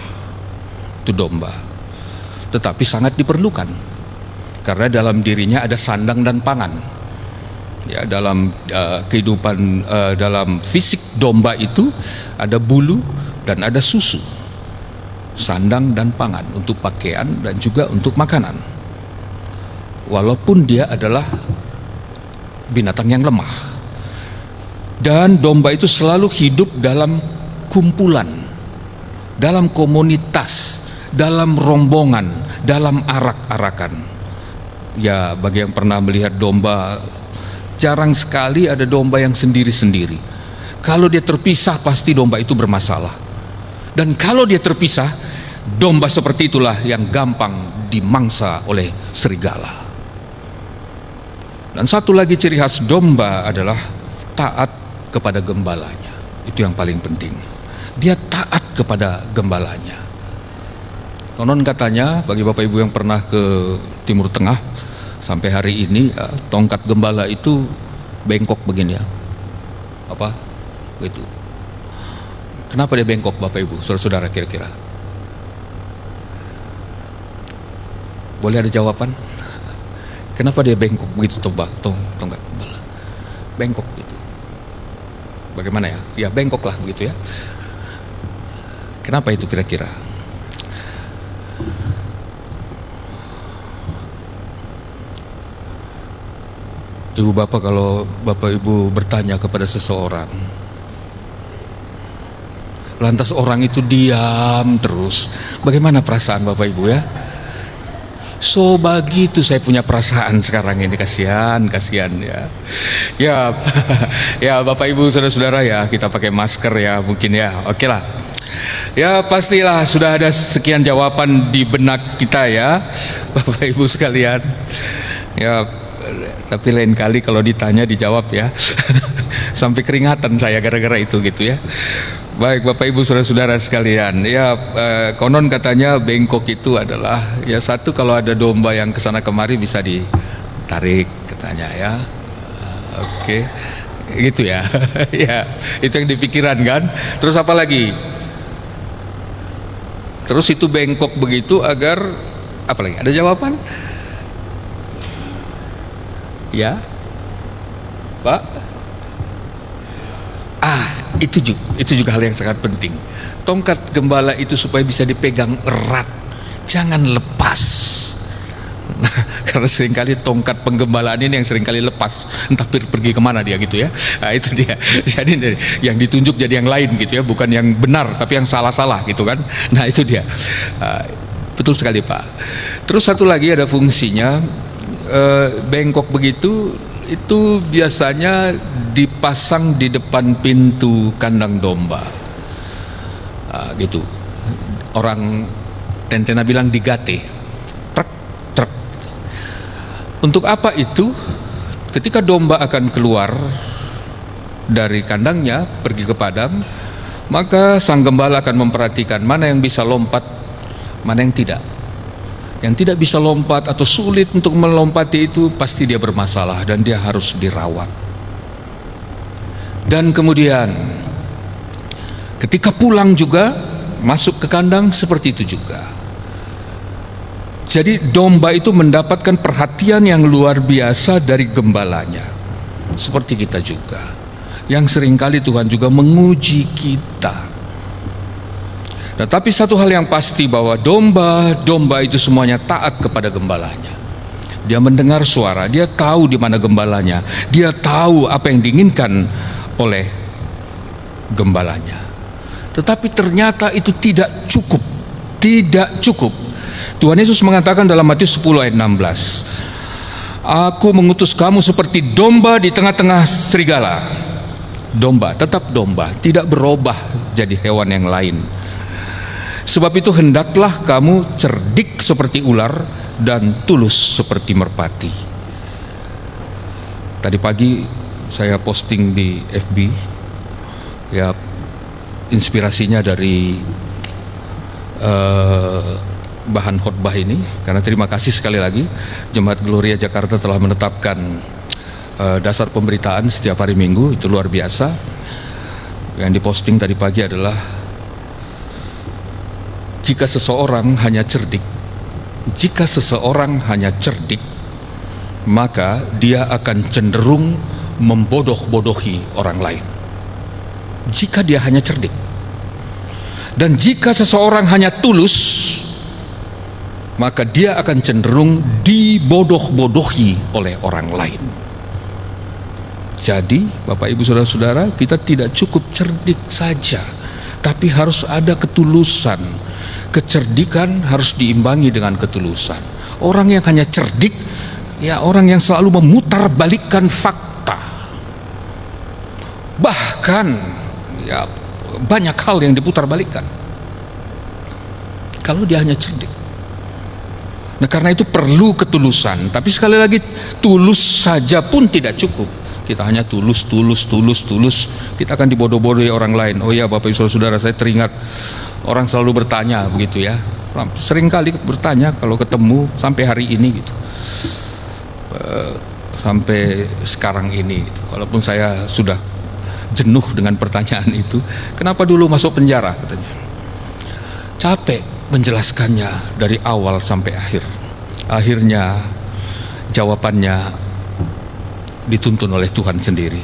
Itu domba. Tetapi sangat diperlukan, karena dalam dirinya ada sandang dan pangan. Ya, dalam kehidupan dalam fisik domba itu ada bulu dan ada susu, sandang dan pangan untuk pakaian dan juga untuk makanan. Walaupun dia adalah binatang yang lemah, dan domba itu selalu hidup dalam kumpulan, dalam komunitas, dalam rombongan, dalam arak-arakan. Ya, bagi yang pernah melihat domba, jarang sekali ada domba yang sendiri-sendiri. Kalau dia terpisah, pasti domba itu bermasalah. Dan kalau dia terpisah, domba seperti itulah yang gampang dimangsa oleh serigala. Dan satu lagi ciri khas domba adalah taat kepada gembalanya. Itu yang paling penting. Dia taat kepada gembalanya. Konon katanya, bagi Bapak Ibu yang pernah ke Timur Tengah, sampai hari ini ya, tongkat gembala itu bengkok begini ya. Apa? Begitu. Kenapa dia bengkok Bapak Ibu, saudara-saudara kira-kira? Boleh ada jawaban? Kenapa dia bengkok begitu tongkat gembala? Bengkok gitu. Bagaimana ya? Ya bengkok lah begitu ya. Kenapa itu kira-kira? Ibu bapak, kalau bapak ibu bertanya kepada seseorang, lantas orang itu diam terus, bagaimana perasaan bapak ibu ya? So begitu saya punya perasaan sekarang ini, kasihan ya. Ya, ya bapak ibu saudara-saudara ya, kita pakai masker ya mungkin ya, oke lah. Ya pastilah sudah ada sekian jawaban di benak kita ya, bapak ibu sekalian. Ya, tapi lain kali kalau ditanya dijawab ya. Sampai keringatan saya gara-gara itu gitu ya. Baik bapak ibu saudara-saudara sekalian, ya konon katanya bengkok itu adalah ya satu, kalau ada domba yang kesana kemari bisa ditarik katanya ya. Oke, gitu ya. Ya itu yang dipikiran kan. Terus apa lagi? Terus itu bengkok begitu agar apa lagi? Ada jawaban? Ya, Pak. Itu juga hal yang sangat penting. Tongkat gembala itu supaya bisa dipegang erat, jangan lepas. Nah, karena seringkali tongkat penggembalaan ini yang seringkali lepas, entah pergi kemana dia gitu ya. Nah, itu dia. Jadi yang ditunjuk jadi yang lain gitu ya, bukan yang benar tapi yang salah-salah gitu kan. Nah itu dia. Betul sekali Pak. Terus satu lagi ada fungsinya, bengkok begitu itu biasanya dipasang di depan pintu kandang domba, gitu. Orang Tentena bilang digate, truk, truk. Untuk apa itu? Ketika domba akan keluar dari kandangnya pergi ke padang, maka sang gembala akan memperhatikan mana yang bisa lompat, mana yang tidak. Yang tidak bisa lompat atau sulit untuk melompati itu pasti dia bermasalah dan dia harus dirawat. Dan kemudian ketika pulang juga masuk ke kandang seperti itu juga. Jadi domba itu mendapatkan perhatian yang luar biasa dari gembalanya. Seperti kita juga, yang seringkali Tuhan juga menguji kita. Tetapi satu hal yang pasti, bahwa domba itu semuanya taat kepada gembalanya. Dia mendengar suara, dia tahu di mana gembalanya, dia tahu apa yang diinginkan oleh gembalanya. Tetapi ternyata itu tidak cukup. Tuhan Yesus mengatakan dalam Matius 10 ayat 16, Aku mengutus kamu seperti domba di tengah-tengah serigala. Domba, tetap domba, tidak berubah jadi hewan yang lain. Sebab itu hendaklah kamu cerdik seperti ular dan tulus seperti merpati. Tadi pagi saya posting di FB, ya inspirasinya dari bahan khotbah ini, karena terima kasih sekali lagi Jemaat Gloria Jakarta telah menetapkan dasar pemberitaan setiap hari Minggu, itu luar biasa. Yang diposting tadi pagi adalah, jika seseorang hanya cerdik, maka dia akan cenderung membodoh-bodohi orang lain. Jika dia hanya cerdik. Dan jika seseorang hanya tulus, maka dia akan cenderung dibodoh-bodohi oleh orang lain. Jadi Bapak Ibu Saudara-saudara, kita tidak cukup cerdik saja, tapi harus ada ketulusan. Kecerdikan harus diimbangi dengan ketulusan. Orang yang hanya cerdik, ya orang yang selalu memutarbalikkan fakta. Bahkan ya banyak hal yang diputarbalikkan kalau dia hanya cerdik. Nah karena itu perlu ketulusan. Tapi sekali lagi, tulus saja pun tidak cukup. Kita hanya tulus, kita akan dibodoh-bodohi orang lain. Oh ya Bapak Ibu Saudara, saya teringat orang selalu bertanya begitu ya, sering kali bertanya kalau ketemu sampai hari ini gitu, sampai sekarang ini gitu. Walaupun saya sudah jenuh dengan pertanyaan itu, kenapa dulu masuk penjara katanya. Capek menjelaskannya dari awal sampai akhir. Akhirnya jawabannya dituntun oleh Tuhan sendiri.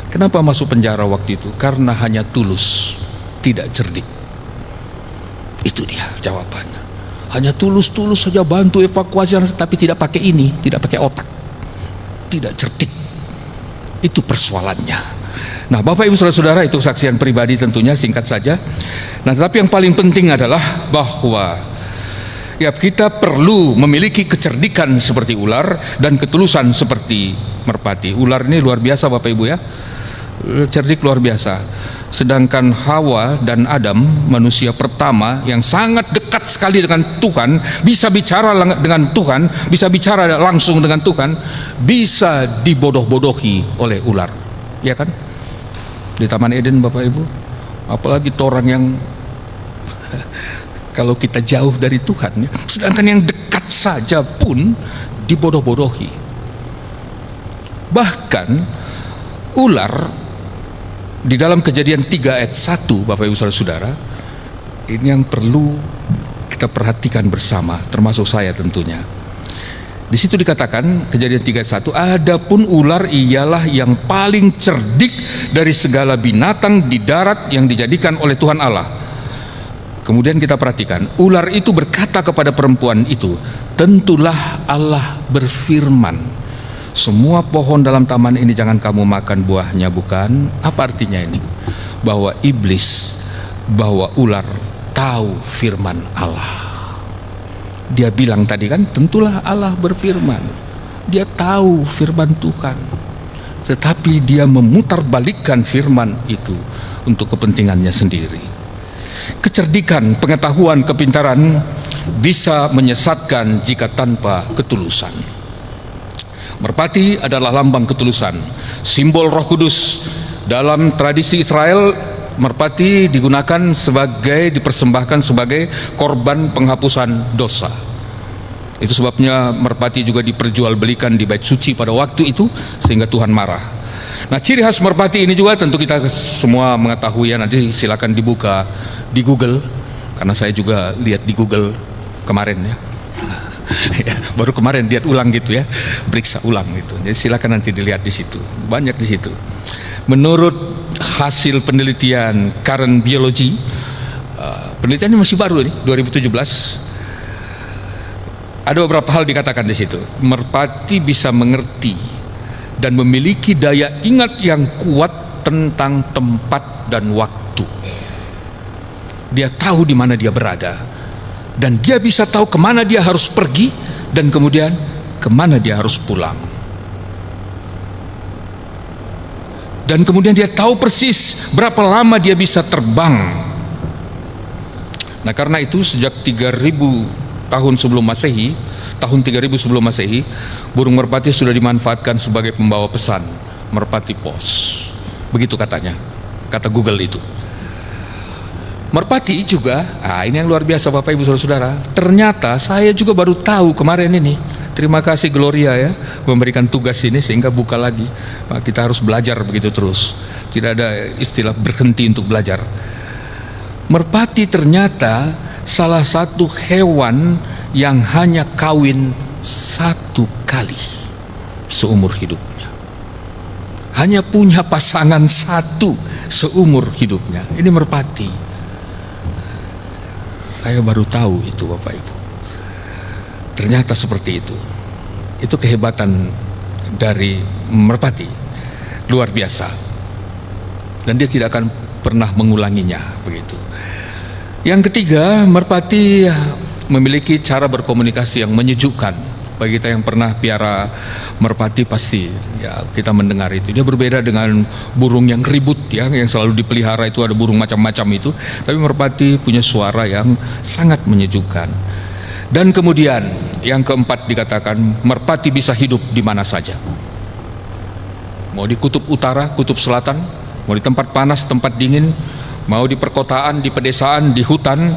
Kenapa masuk penjara waktu itu? Karena hanya tulus, tidak cerdik. Itu dia jawabannya. Hanya tulus-tulus saja bantu evakuasi, tapi tidak pakai ini, tidak pakai otak, tidak cerdik. Itu persoalannya. Nah, Bapak Ibu Saudara-saudara, itu kesaksian pribadi tentunya, singkat saja. Nah, tetapi yang paling penting adalah bahwa ya, kita perlu memiliki kecerdikan seperti ular dan ketulusan seperti merpati. Ular ini luar biasa Bapak Ibu ya, cerdik luar biasa. Sedangkan Hawa dan Adam, manusia pertama yang sangat dekat sekali dengan Tuhan, bisa bicara dengan Tuhan, bisa bicara langsung dengan Tuhan, bisa dibodoh-bodohi oleh ular, ya kan? Di Taman Eden Bapak Ibu, apalagi orang yang kalau kita jauh dari Tuhan ya, sedangkan yang dekat saja pun dibodoh-bodohi. Bahkan ular di dalam Kejadian 3 ayat 1 Bapak Ibu Saudara-saudara, ini yang perlu kita perhatikan bersama, termasuk saya tentunya. Di situ dikatakan, Kejadian 3 ayat 1, adapun ular ialah yang paling cerdik dari segala binatang di darat yang dijadikan oleh Tuhan Allah. Kemudian kita perhatikan, ular itu berkata kepada perempuan itu, tentulah Allah berfirman, semua pohon dalam taman ini jangan kamu makan buahnya, bukan? Apa artinya ini? Bahwa iblis, bahwa ular tahu firman Allah. Dia bilang tadi kan, tentulah Allah berfirman. Dia tahu firman Tuhan, tetapi dia memutarbalikkan firman itu untuk kepentingannya sendiri. Kecerdikan, pengetahuan, kepintaran bisa menyesatkan jika tanpa ketulusan. Merpati adalah lambang ketulusan, simbol Roh Kudus. Dalam tradisi Israel, merpati digunakan dipersembahkan sebagai korban penghapusan dosa. Itu sebabnya merpati juga diperjualbelikan di bait suci pada waktu itu, sehingga Tuhan marah. Nah, ciri khas merpati ini juga tentu kita semua mengetahui ya, nanti silakan dibuka di Google, karena saya juga lihat di Google kemarin ya. Ya, baru kemarin lihat ulang gitu ya, periksa ulang gitu. Jadi silakan nanti dilihat di situ, banyak di situ. Menurut hasil penelitian Current Biology, penelitian ini masih baru nih, 2017. Ada beberapa hal dikatakan di situ. Merpati bisa mengerti dan memiliki daya ingat yang kuat tentang tempat dan waktu. Dia tahu di mana dia berada, dan dia bisa tahu kemana dia harus pergi, dan kemudian kemana dia harus pulang. Dan kemudian dia tahu persis berapa lama dia bisa terbang. Nah, karena itu sejak 3000 tahun sebelum Masehi, tahun 3000 sebelum Masehi, burung merpati sudah dimanfaatkan sebagai pembawa pesan, merpati pos. Begitu katanya, kata Google itu. Merpati juga, ini yang luar biasa Bapak Ibu Saudara-saudara. Ternyata saya juga baru tahu kemarin ini. Terima kasih Gloria ya, memberikan tugas ini sehingga buka lagi. Kita harus belajar begitu terus. Tidak ada istilah berhenti untuk belajar. Merpati ternyata salah satu hewan yang hanya kawin 1 kali seumur hidupnya. Hanya punya pasangan 1 seumur hidupnya. Ini merpati. Saya baru tahu itu Bapak Ibu. Ternyata seperti itu. Itu kehebatan dari merpati, luar biasa. Dan dia tidak akan pernah mengulanginya begitu. Yang ketiga, merpati memiliki cara berkomunikasi yang menyejukkan. Bagi kita yang pernah piara merpati pasti ya kita mendengar itu. Dia berbeda dengan burung yang ribut ya, yang selalu dipelihara itu ada burung macam-macam itu. Tapi merpati punya suara yang sangat menyejukkan. Dan kemudian yang keempat dikatakan merpati bisa hidup di mana saja. Mau di kutub utara, kutub selatan, mau di tempat panas, tempat dingin, mau di perkotaan, di pedesaan, di hutan,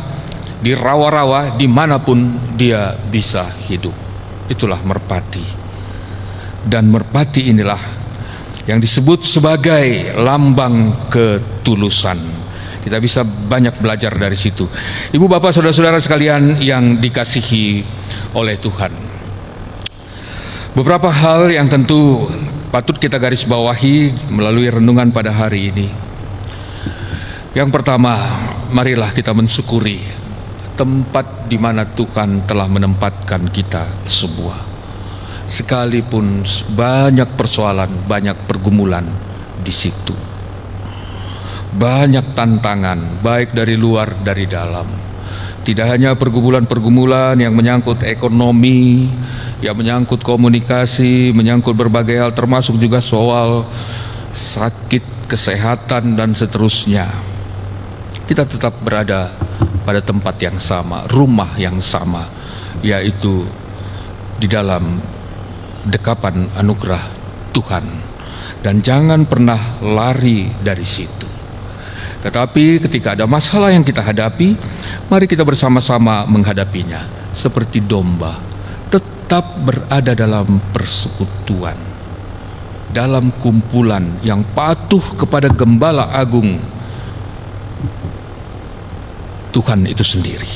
di rawa-rawa, dimanapun dia bisa hidup. Itulah merpati. Dan merpati inilah yang disebut sebagai lambang ketulusan. Kita bisa banyak belajar dari situ. Ibu bapak saudara-saudara sekalian yang dikasihi oleh Tuhan, beberapa hal yang tentu patut kita garis bawahi melalui renungan pada hari ini. Yang pertama, marilah kita mensyukuri tempat di mana Tuhan telah menempatkan kita semua. Sekalipun banyak persoalan, banyak pergumulan di situ. Banyak tantangan, baik dari luar, dari dalam. Tidak hanya pergumulan-pergumulan yang menyangkut ekonomi, yang menyangkut komunikasi, menyangkut berbagai hal, termasuk juga soal sakit, kesehatan, dan seterusnya. Kita tetap berada pada tempat yang sama, rumah yang sama, yaitu di dalam dekapan anugerah Tuhan. Dan jangan pernah lari dari situ. Tetapi ketika ada masalah yang kita hadapi, mari kita bersama-sama menghadapinya. Seperti domba, tetap berada dalam persekutuan, dalam kumpulan yang patuh kepada Gembala Agung Tuhan itu sendiri.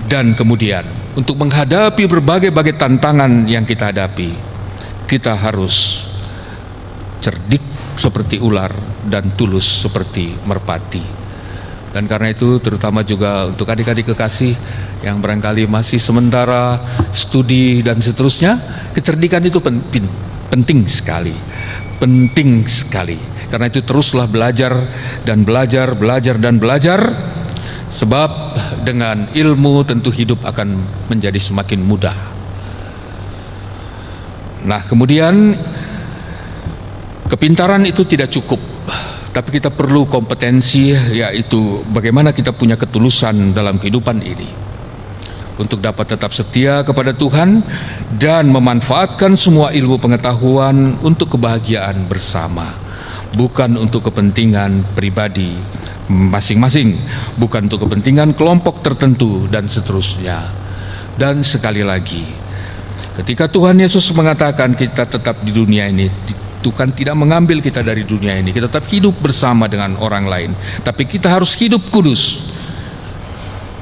Dan kemudian untuk menghadapi berbagai-bagai tantangan yang kita hadapi, kita harus cerdik seperti ular dan tulus seperti merpati. Dan karena itu terutama juga untuk adik-adik kekasih yang barangkali masih sementara studi dan seterusnya, kecerdikan itu penting sekali. Penting sekali. Karena itu teruslah belajar dan belajar, belajar dan belajar. Sebab dengan ilmu tentu hidup akan menjadi semakin mudah. Nah, kemudian kepintaran itu tidak cukup, tapi kita perlu kompetensi, yaitu bagaimana kita punya ketulusan dalam kehidupan ini untuk dapat tetap setia kepada Tuhan dan memanfaatkan semua ilmu pengetahuan untuk kebahagiaan bersama, bukan untuk kepentingan pribadi masing-masing, bukan untuk kepentingan kelompok tertentu dan seterusnya. Dan sekali lagi, ketika Tuhan Yesus mengatakan kita tetap di dunia ini, Tuhan tidak mengambil kita dari dunia ini. Kita tetap hidup bersama dengan orang lain, tapi kita harus hidup kudus.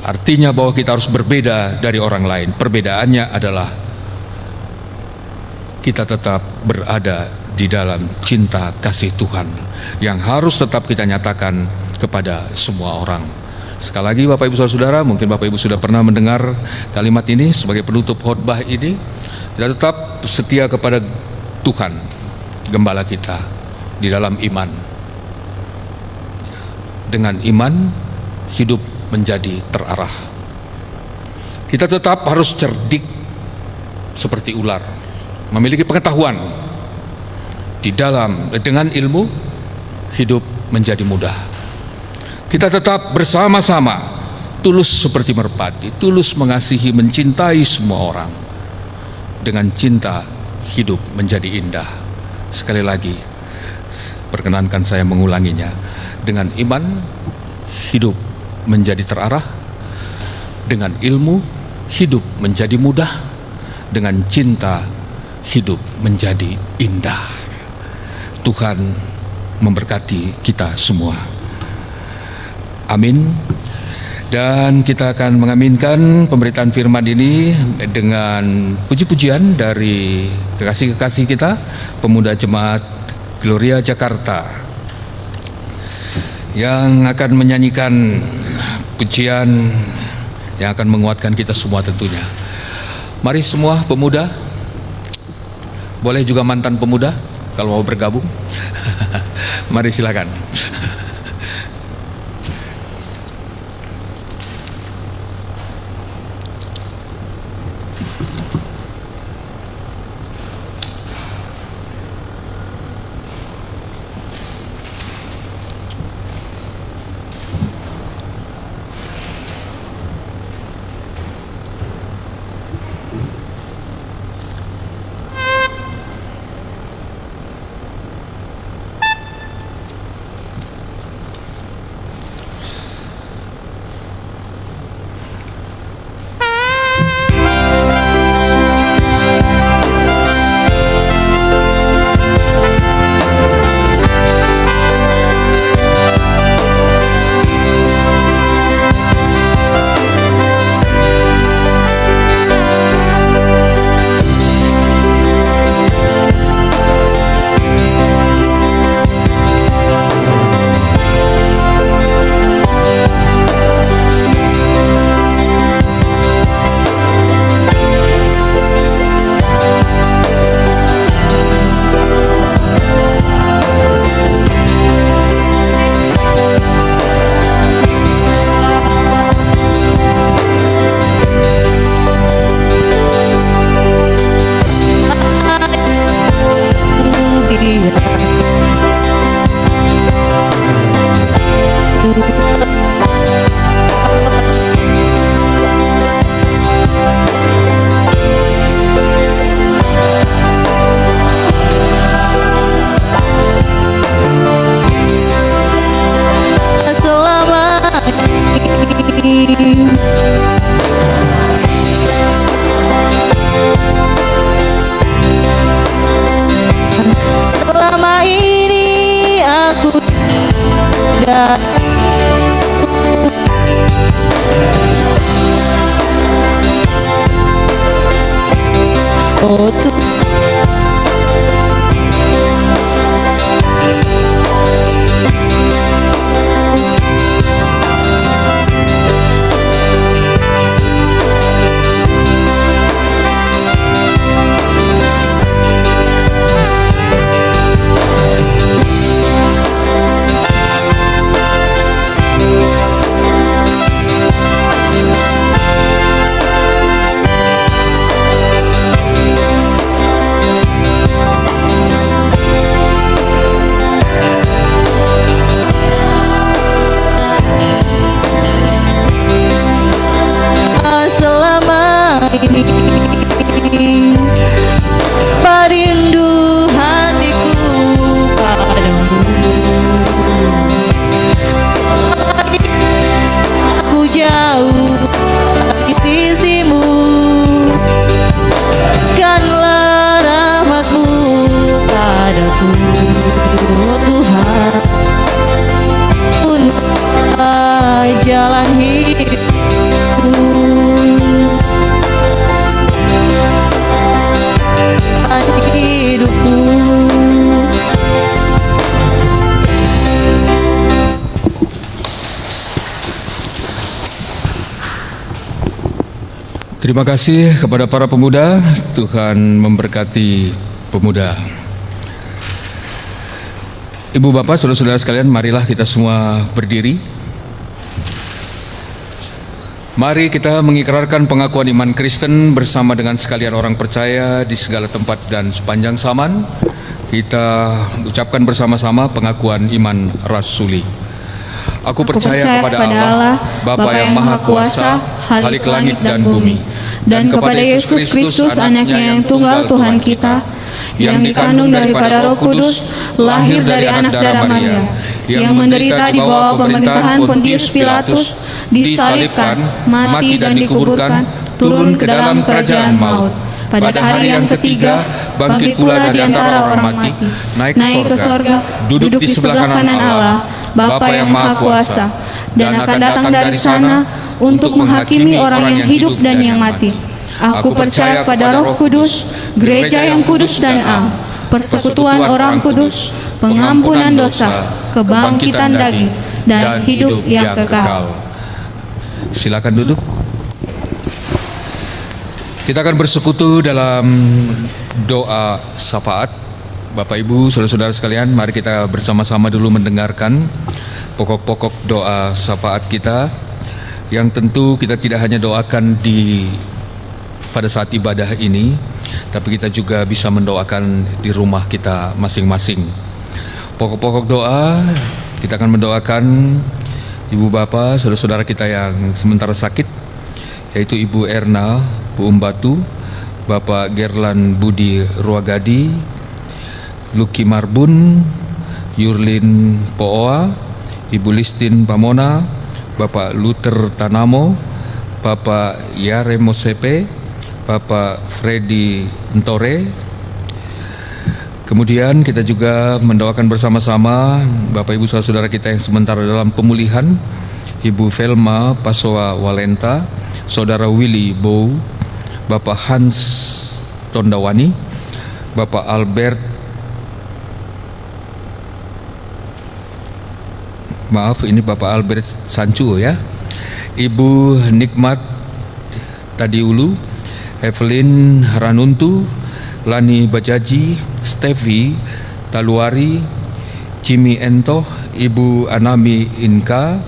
Artinya bahwa kita harus berbeda dari orang lain. Perbedaannya adalah kita tetap berada di dalam cinta kasih Tuhan yang harus tetap kita nyatakan kepada semua orang. Sekali lagi Bapak Ibu Saudara, mungkin Bapak Ibu sudah pernah mendengar kalimat ini sebagai penutup khotbah ini. Kita tetap setia kepada Tuhan, Gembala kita, di dalam iman. Dengan iman, hidup menjadi terarah. Kita tetap harus cerdik seperti ular, memiliki pengetahuan. Dengan ilmu, hidup menjadi mudah. Kita tetap bersama-sama, tulus seperti merpati, tulus mengasihi, mencintai semua orang. Dengan cinta, hidup menjadi indah. Sekali lagi, perkenankan saya mengulanginya. Dengan iman, hidup menjadi terarah. Dengan ilmu, hidup menjadi mudah. Dengan cinta, hidup menjadi indah. Tuhan memberkati kita semua. Amin. Dan kita akan mengaminkan pemberitaan firman ini dengan puji-pujian dari kekasih-kekasih kita, pemuda jemaat Gloria Jakarta, yang akan menyanyikan pujian yang akan menguatkan kita semua tentunya. Mari semua pemuda, boleh juga mantan pemuda kalau mau bergabung. Mari silakan. Oh Tuhan. Selama ini perindu hatiku padamu, aku jauh di sisimu, kanlah rahmatmu padaku, oh Tuhan, untuk jalan hidupku. Terima kasih kepada para pemuda. Tuhan memberkati pemuda. Ibu bapak, saudara-saudara sekalian, marilah kita semua berdiri. Mari kita mengikrarkan pengakuan iman Kristen bersama dengan sekalian orang percaya di segala tempat dan sepanjang zaman. Kita ucapkan bersama-sama pengakuan iman rasuli. Aku percaya kepada Allah, Bapa yang Maha Kuasa, Khalik langit dan bumi, dan kepada Yesus Kristus, Anaknya yang tunggal Tuhan kita, yang dikandung daripada Roh Kudus, lahir dari anak darah Maria, yang menderita di bawah pemerintahan Pontius Pilatus, disalibkan, mati dan dikuburkan, turun ke dalam kerajaan maut. Pada hari yang ketiga, bangkit pula dari antara orang mati, naik ke sorga, duduk di sebelah kanan Allah, Bapa yang Maha Kuasa, dan akan datang dari sana untuk menghakimi orang yang hidup dan yang mati. Aku percaya pada Roh Kudus, gereja yang kudus dan am, persekutuan orang kudus, pengampunan dosa, kebangkitan daging, dan hidup yang kekal. Silakan duduk. Kita akan bersekutu dalam doa syafaat. Bapak Ibu, saudara-saudara sekalian, mari kita bersama-sama dulu mendengarkan pokok-pokok doa syafaat kita, yang tentu kita tidak hanya doakan pada saat ibadah ini, tapi kita juga bisa mendoakan di rumah kita masing-masing. Pokok-pokok doa, kita akan mendoakan ibu bapak, saudara-saudara kita yang sementara sakit, yaitu Ibu Erna Bu Umbatu, Bapak Gerlan Budi Ruagadi, Luki Marbun, Yurlin Pooa, Ibu Listin Pamona, Bapak Luther Tanamo, Bapak Yare Mosepe, Bapak Freddy Ntore. Kemudian kita juga mendoakan bersama-sama Bapak Ibu saudara kita yang sementara dalam pemulihan, Ibu Velma Pasoa Walenta, Saudara Willy Bow, Bapak Hans Tondawani, Bapak Albert, maaf ini Bapak Albert Sancu ya, Ibu Nikmat Tadiulu, Evelyn Ranuntu, Lani Bajaji, Stevi Taluari, Jimmy Ento, Ibu Anami Inka,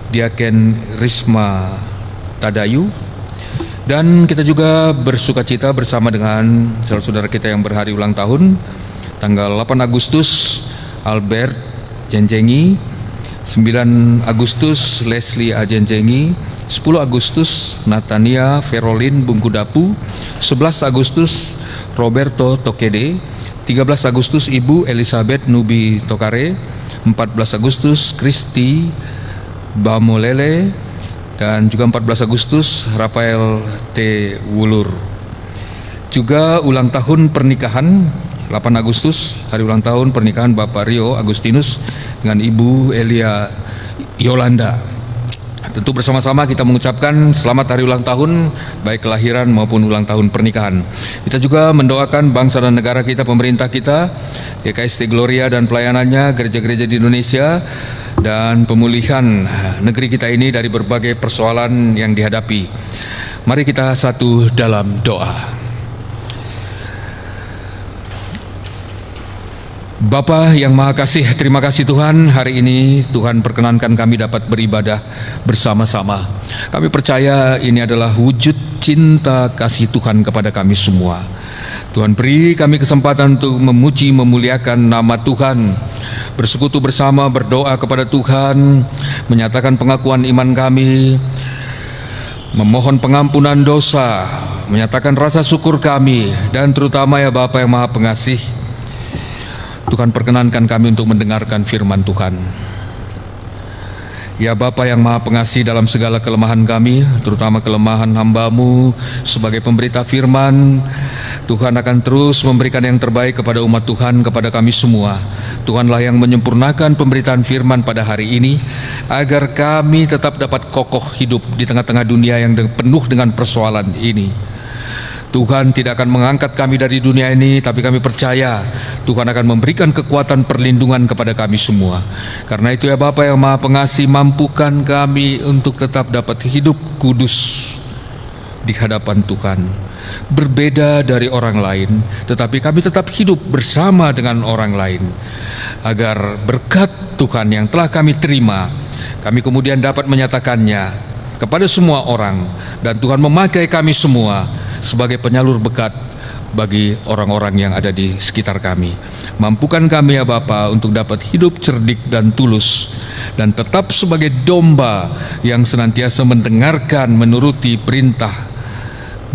Diaken Risma Tadayu. Dan kita juga bersukacita bersama dengan saudara-saudara kita yang berhari ulang tahun. Tanggal 8 Agustus Albert Jenjengi, 9 Agustus Leslie Ajenjengi, 10 Agustus Natania Verolin Bungkudapu, 11 Agustus Roberto Tokede, 13 Agustus Ibu Elizabeth Nubi Tokare, 14 Agustus Kristi Bamolele, dan juga 14 Agustus Rafael T. Wulur. Juga ulang tahun pernikahan 8 Agustus, hari ulang tahun pernikahan Bapak Rio Agustinus dengan Ibu Elia Yolanda. Tentu bersama-sama kita mengucapkan selamat hari ulang tahun, baik kelahiran maupun ulang tahun pernikahan. Kita juga mendoakan bangsa dan negara kita, pemerintah kita, GKST Gloria dan pelayanannya, gereja-gereja di Indonesia, dan pemulihan negeri kita ini dari berbagai persoalan yang dihadapi. Mari kita satu dalam doa. Bapa yang Maha Kasih, terima kasih Tuhan, hari ini Tuhan perkenankan kami dapat beribadah bersama-sama. Kami percaya ini adalah wujud cinta kasih Tuhan kepada kami semua. Tuhan beri kami kesempatan untuk memuji, memuliakan nama Tuhan, bersekutu bersama, berdoa kepada Tuhan, menyatakan pengakuan iman kami, memohon pengampunan dosa, menyatakan rasa syukur kami, dan terutama ya Bapa yang Maha Pengasih, Tuhan perkenankan kami untuk mendengarkan firman Tuhan. Ya Bapa yang Maha Pengasih, dalam segala kelemahan kami, terutama kelemahan hamba-Mu sebagai pemberita firman, Tuhan akan terus memberikan yang terbaik kepada umat Tuhan, kepada kami semua. Tuhanlah yang menyempurnakan pemberitaan firman pada hari ini, agar kami tetap dapat kokoh hidup di tengah-tengah dunia yang penuh dengan persoalan ini. Tuhan tidak akan mengangkat kami dari dunia ini, tapi kami percaya Tuhan akan memberikan kekuatan perlindungan kepada kami semua. Karena itu ya Bapa yang Maha Pengasih, mampukan kami untuk tetap dapat hidup kudus di hadapan Tuhan. Berbeda dari orang lain, tetapi kami tetap hidup bersama dengan orang lain. Agar berkat Tuhan yang telah kami terima, kami kemudian dapat menyatakannya kepada semua orang, dan Tuhan memakai kami semua sebagai penyalur berkat bagi orang-orang yang ada di sekitar kami. Mampukan kami ya Bapa untuk dapat hidup cerdik dan tulus, dan tetap sebagai domba yang senantiasa mendengarkan, menuruti perintah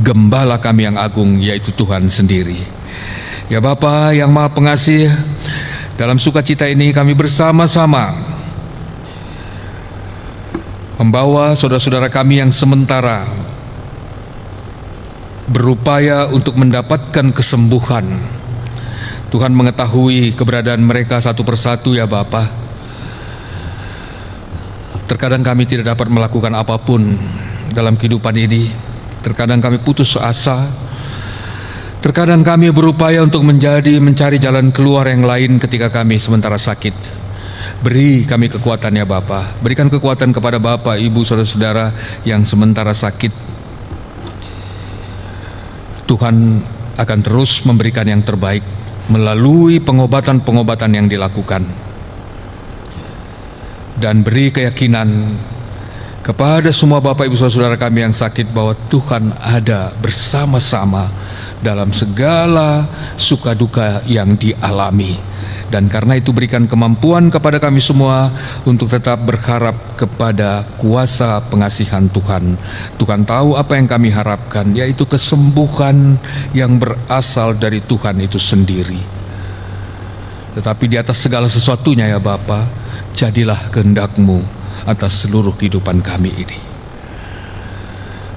Gembala kami yang agung, yaitu Tuhan sendiri. Ya Bapa yang Maha Pengasih, dalam sukacita ini kami bersama-sama membawa saudara-saudara kami yang sementara berupaya untuk mendapatkan kesembuhan. Tuhan mengetahui keberadaan mereka satu persatu ya Bapa. Terkadang kami tidak dapat melakukan apapun dalam kehidupan ini. Terkadang kami putus asa. Terkadang kami berupaya untuk mencari jalan keluar yang lain ketika kami sementara sakit. Beri kami kekuatan ya Bapa. Berikan kekuatan kepada Bapak, Ibu, saudara-saudara yang sementara sakit. Tuhan akan terus memberikan yang terbaik melalui pengobatan-pengobatan yang dilakukan. Dan beri keyakinan kepada semua Bapak, Ibu, saudara kami yang sakit bahwa Tuhan ada bersama-sama dalam segala suka duka yang dialami. Dan karena itu berikan kemampuan kepada kami semua untuk tetap berharap kepada kuasa pengasihan Tuhan. Tuhan tahu apa yang kami harapkan, yaitu kesembuhan yang berasal dari Tuhan itu sendiri. Tetapi di atas segala sesuatunya ya Bapa, jadilah kehendak-Mu atas seluruh kehidupan kami ini.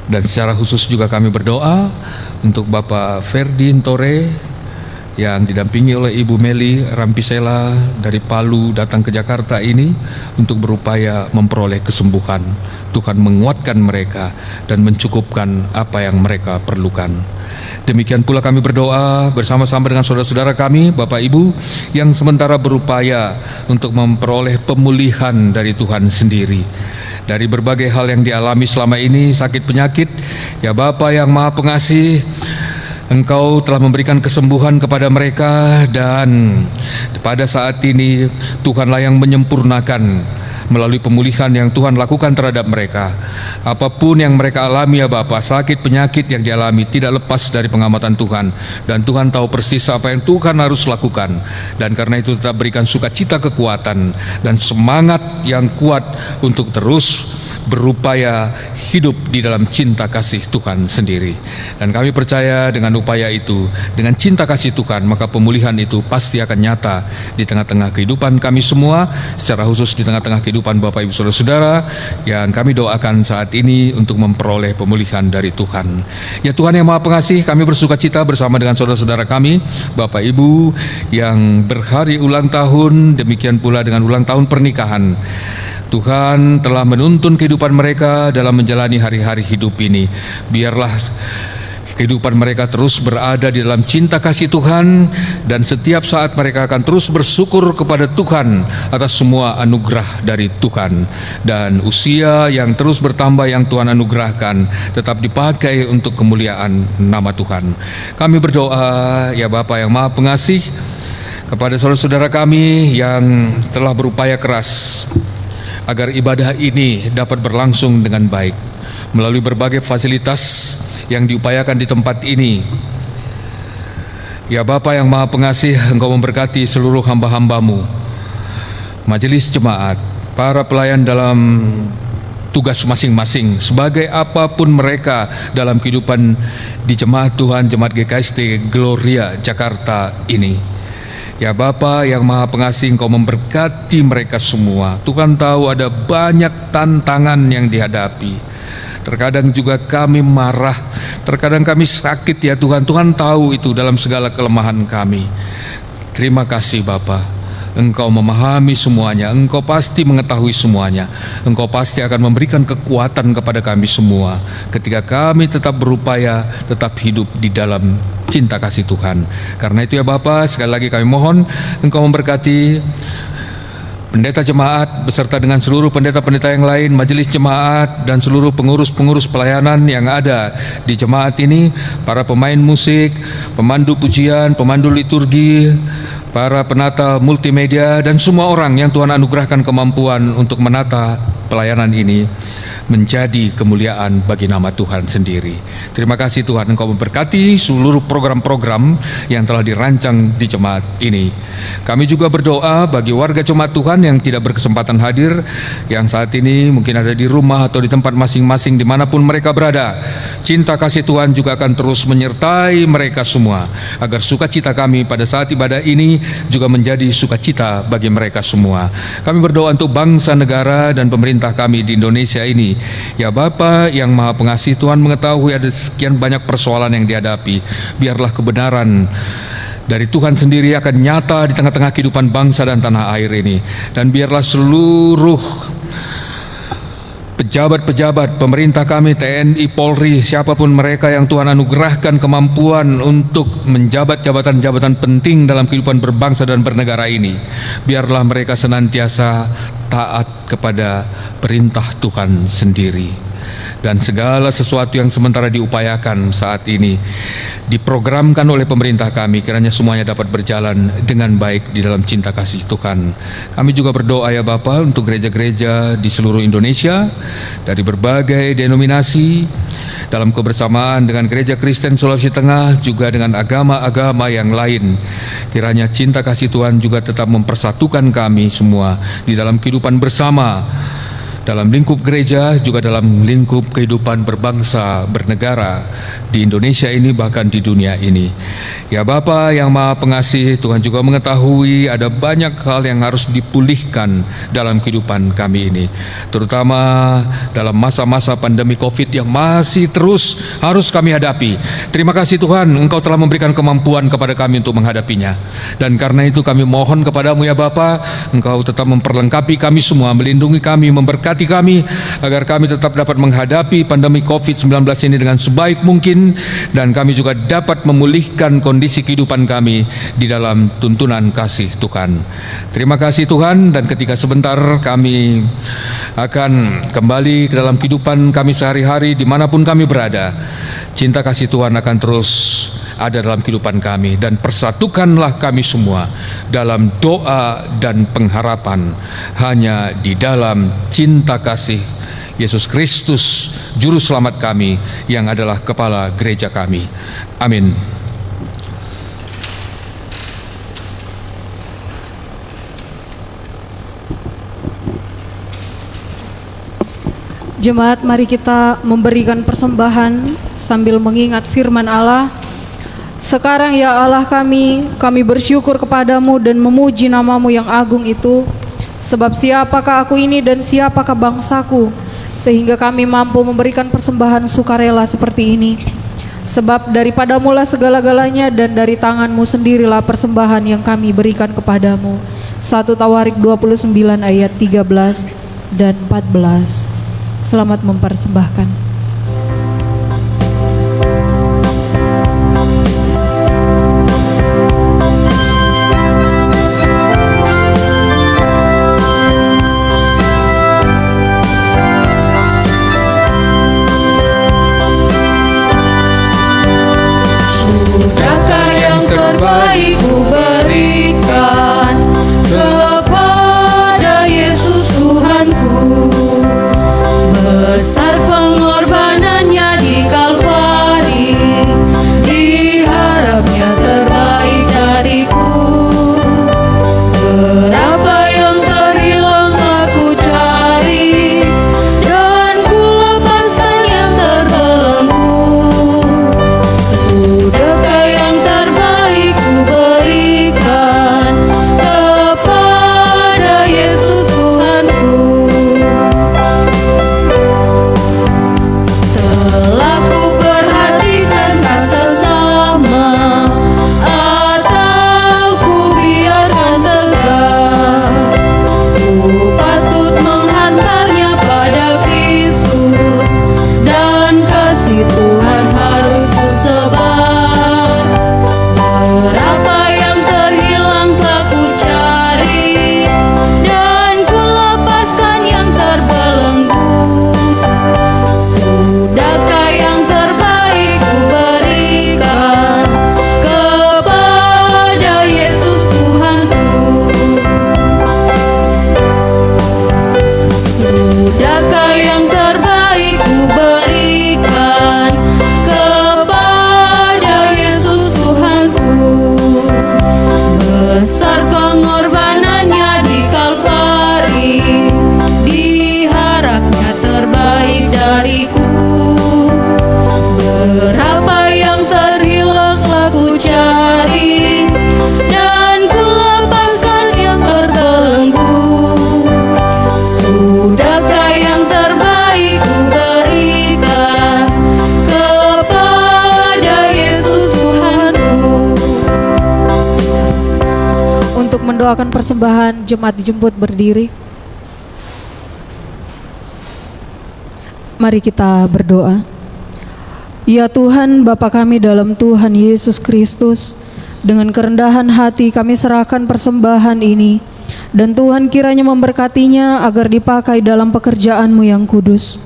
Dan secara khusus juga kami berdoa untuk Bapak Ferdin Tore yang didampingi oleh Ibu Meli Rampisela dari Palu datang ke Jakarta ini untuk berupaya memperoleh kesembuhan. Tuhan menguatkan mereka dan mencukupkan apa yang mereka perlukan. Demikian pula kami berdoa bersama-sama dengan saudara-saudara kami, Bapak Ibu, yang sementara berupaya untuk memperoleh pemulihan dari Tuhan sendiri. Dari berbagai hal yang dialami selama ini, sakit penyakit, ya Bapa yang Maha Pengasih, Engkau telah memberikan kesembuhan kepada mereka, dan pada saat ini Tuhanlah yang menyempurnakan melalui pemulihan yang Tuhan lakukan terhadap mereka. Apapun yang mereka alami ya Bapa, sakit penyakit yang dialami tidak lepas dari pengamatan Tuhan, dan Tuhan tahu persis apa yang Tuhan harus lakukan. Dan karena itu tetap berikan sukacita, kekuatan, dan semangat yang kuat untuk terus berupaya hidup di dalam cinta kasih Tuhan sendiri. Dan kami percaya dengan upaya itu, dengan cinta kasih Tuhan, maka pemulihan itu pasti akan nyata di tengah-tengah kehidupan kami semua, secara khusus di tengah-tengah kehidupan Bapak Ibu Saudara-saudara yang kami doakan saat ini untuk memperoleh pemulihan dari Tuhan. Ya Tuhan yang Maha Pengasih, kami bersuka cita bersama dengan saudara-saudara kami, Bapak Ibu yang berhari ulang tahun, demikian pula dengan ulang tahun pernikahan. Tuhan telah menuntun kehidupan mereka dalam menjalani hari-hari hidup ini. Biarlah kehidupan mereka terus berada di dalam cinta kasih Tuhan, dan setiap saat mereka akan terus bersyukur kepada Tuhan atas semua anugerah dari Tuhan, dan usia yang terus bertambah yang Tuhan anugerahkan tetap dipakai untuk kemuliaan nama Tuhan. Kami berdoa ya Bapa yang Maha Pengasih, kepada saudara-saudara kami yang telah berupaya keras agar ibadah ini dapat berlangsung dengan baik melalui berbagai fasilitas yang diupayakan di tempat ini. Ya Bapa yang Maha Pengasih, Engkau memberkati seluruh hamba-hamba-Mu, majelis jemaat, para pelayan dalam tugas masing-masing, sebagai apapun mereka dalam kehidupan di jemaat Tuhan, jemaat GKST Gloria Jakarta ini. Ya Bapa yang Maha Pengasih, Engkau memberkati mereka semua. Tuhan tahu ada banyak tantangan yang dihadapi. Terkadang juga kami marah, terkadang kami sakit ya Tuhan. Tuhan tahu itu dalam segala kelemahan kami. Terima kasih Bapa, Engkau memahami semuanya, Engkau pasti mengetahui semuanya. Engkau pasti akan memberikan kekuatan kepada kami semua ketika kami tetap berupaya, tetap hidup di dalam cinta kasih Tuhan. Karena itu ya Bapa, sekali lagi kami mohon Engkau memberkati pendeta jemaat beserta dengan seluruh pendeta-pendeta yang lain, majelis jemaat, dan seluruh pengurus-pengurus pelayanan yang ada di jemaat ini, para pemain musik, pemandu pujian, pemandu liturgi, para penata multimedia, dan semua orang yang Tuhan anugerahkan kemampuan untuk menata pelayanan ini menjadi kemuliaan bagi nama Tuhan sendiri. Terima kasih Tuhan, Engkau memberkati seluruh program-program yang telah dirancang di jemaat ini. Kami juga berdoa bagi warga jemaat Tuhan yang tidak berkesempatan hadir, yang saat ini mungkin ada di rumah atau di tempat masing-masing dimanapun mereka berada. Cinta kasih Tuhan juga akan terus menyertai mereka semua, agar sukacita kami pada saat ibadah ini juga menjadi sukacita bagi mereka semua. Kami berdoa untuk bangsa, negara, dan pemerintah kami di Indonesia ini. Ya Bapa yang Maha Pengasih, Tuhan mengetahui ada sekian banyak persoalan yang dihadapi. Biarlah kebenaran dari Tuhan sendiri akan nyata di tengah-tengah kehidupan bangsa dan tanah air ini. Dan biarlah seluruh pejabat-pejabat pemerintah kami, TNI, Polri, siapapun mereka yang Tuhan anugerahkan kemampuan untuk menjabat jabatan-jabatan penting dalam kehidupan berbangsa dan bernegara ini, biarlah mereka senantiasa taat kepada perintah Tuhan sendiri. Dan segala sesuatu yang sementara diupayakan saat ini diprogramkan oleh pemerintah kami, kiranya semuanya dapat berjalan dengan baik di dalam cinta kasih Tuhan. Kami juga berdoa ya Bapa untuk gereja-gereja di seluruh Indonesia dari berbagai denominasi, dalam kebersamaan dengan Gereja Kristen Sulawesi Tengah, juga dengan agama-agama yang lain. Kiranya cinta kasih Tuhan juga tetap mempersatukan kami semua di dalam kehidupan bersama, dalam lingkup gereja, juga dalam lingkup kehidupan berbangsa, bernegara di Indonesia ini, bahkan di dunia ini. Ya Bapa yang Maha Pengasih, Tuhan juga mengetahui ada banyak hal yang harus dipulihkan dalam kehidupan kami ini, terutama dalam masa-masa pandemi COVID yang masih terus harus kami hadapi. Terima kasih Tuhan, Engkau telah memberikan kemampuan kepada kami untuk menghadapinya. Dan karena itu kami mohon kepadamu ya Bapa, Engkau tetap memperlengkapi kami semua, melindungi kami, memberkati kami, agar kami tetap dapat menghadapi pandemi COVID-19 ini dengan sebaik mungkin, dan kami juga dapat memulihkan kondisi kehidupan kami di dalam tuntunan kasih Tuhan. Terima kasih Tuhan, dan ketika sebentar kami akan kembali ke dalam kehidupan kami sehari-hari dimanapun kami berada, cinta kasih Tuhan akan terus ada dalam kehidupan kami, dan persatukanlah kami semua dalam doa dan pengharapan hanya di dalam cinta kasih Yesus Kristus, Juru Selamat kami yang adalah Kepala Gereja kami. Amin. Jemaat, mari kita memberikan persembahan sambil mengingat firman Allah. Sekarang ya Allah kami bersyukur kepadamu dan memuji namamu yang agung itu. Sebab siapakah aku ini dan siapakah bangsaku, sehingga kami mampu memberikan persembahan sukarela seperti ini. Sebab daripadamulah segala-galanya, dan dari tanganmu sendirilah persembahan yang kami berikan kepadamu. 1 Tawarik 29 ayat 13. dan 14. Selamat mempersembahkan. Sudahkah yang terbaik ku berikan kepada Yesus Tuhanku? Besar pengorbanannya di Kalvari, diharapnya terbaik dariku. Berapa yang terhilang aku cari, dan ku lepaskan yang terbelenggu. Sudahkah yang terbaik ku berikan kepada Yesus Tuhanku? Telah ku perhatikan tak sesama, atau ku biarkan tegak. Ku patut menghantarnya pada Kristus, dan kasih Tuhan harus ku sebar. Berapa yang terhilang telah ku cari, dan ku lepaskan yang terbelenggu. Sudahkah yang terbaik ku berikan kepada Yesus Tuhanku? Sudahkah yang terbaik ku berikan kepada Yesus Tuhanku? Besar pengorbanannya di Kalvari, diharapnya terbaik dariku. Berapa yang terhilang telah ku cari, dan ku lepaskan yang terbelenggu. Sudahkah yang terbaik ku berikan kepada Yesus Tuhanku? Untuk mendoakan persembahan, jemaat dijemput berdiri. Mari kita berdoa. Ya Tuhan, Bapa kami dalam Tuhan Yesus Kristus, dengan kerendahan hati kami serahkan persembahan ini, dan Tuhan kiranya memberkatinya agar dipakai dalam pekerjaan-Mu yang kudus.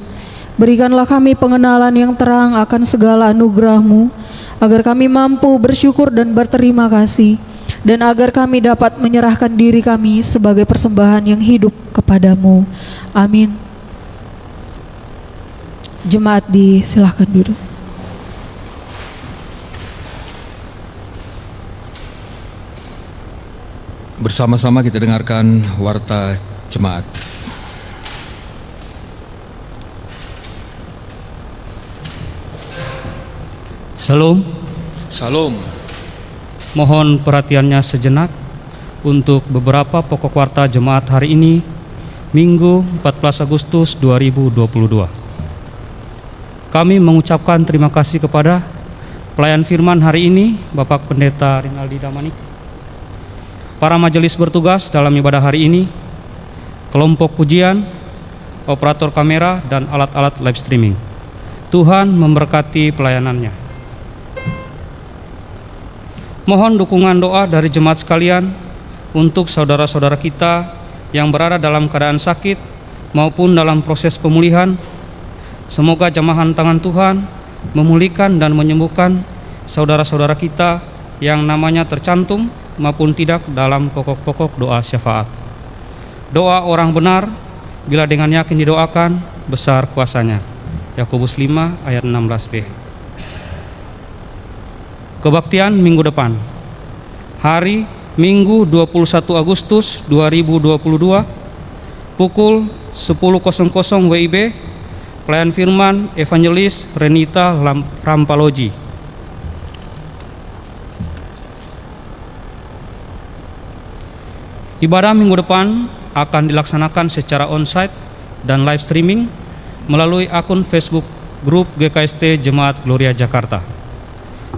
Berikanlah kami pengenalan yang terang akan segala anugerah-Mu, agar kami mampu bersyukur dan berterima kasih, dan agar kami dapat menyerahkan diri kami sebagai persembahan yang hidup kepadamu. Amin. Jemaat disilahkan duduk. Bersama-sama kita dengarkan warta jemaat. Shalom. Salam. Mohon perhatiannya sejenak untuk beberapa pokok warta jemaat hari ini, Minggu 14 Agustus 2022. Kami mengucapkan terima kasih kepada pelayan firman hari ini, Bapak Pendeta Rinaldi Damanik, para majelis bertugas dalam ibadah hari ini, kelompok pujian, operator kamera, dan alat-alat live streaming. Tuhan memberkati pelayanannya. Mohon dukungan doa dari jemaat sekalian untuk saudara-saudara kita yang berada dalam keadaan sakit maupun dalam proses pemulihan. Semoga jamahan tangan Tuhan memulihkan dan menyembuhkan saudara-saudara kita yang namanya tercantum maupun tidak dalam pokok-pokok doa syafaat. Doa orang benar bila dengan yakin didoakan, besar kuasanya. Yakobus 5 ayat 16b. Kebaktian minggu depan. Hari Minggu 21 Agustus 2022 pukul 10.00 WIB. Pelayan firman Evangelis Renita Rampaloji. Ibadah minggu depan akan dilaksanakan secara onsite dan live streaming melalui akun Facebook grup GKST Jemaat Gloria Jakarta.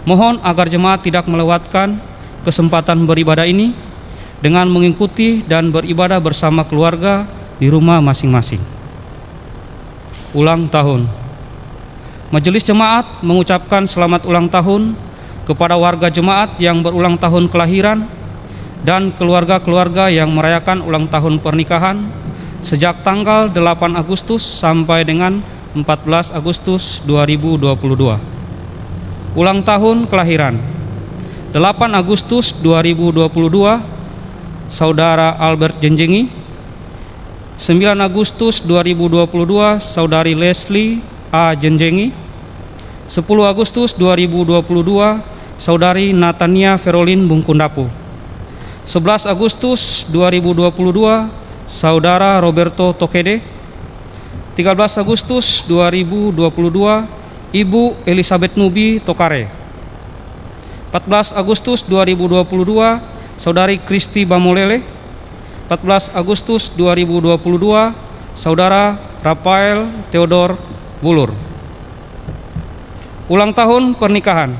Mohon agar jemaat tidak melewatkan kesempatan beribadah ini dengan mengikuti dan beribadah bersama keluarga di rumah masing-masing. Ulang tahun. Majelis Jemaat mengucapkan selamat ulang tahun kepada warga jemaat yang berulang tahun kelahiran dan keluarga-keluarga yang merayakan ulang tahun pernikahan sejak tanggal 8 Agustus sampai dengan 14 Agustus 2022. Ulang tahun kelahiran 8 Agustus 2022 Saudara Albert Jenjengi. 9 Agustus 2022 Saudari Leslie A. Jenjengi. 10 Agustus 2022 Saudari Natania Ferolin Bungkundapu. 11 Agustus 2022 Saudara Roberto Tokede. 13 Agustus 2022 Ibu Elizabeth Nubi Tokare. 14 Agustus 2022 Saudari Kristi Bamolele. 14 Agustus 2022 Saudara Rafael Theodor Bulur. Ulang tahun pernikahan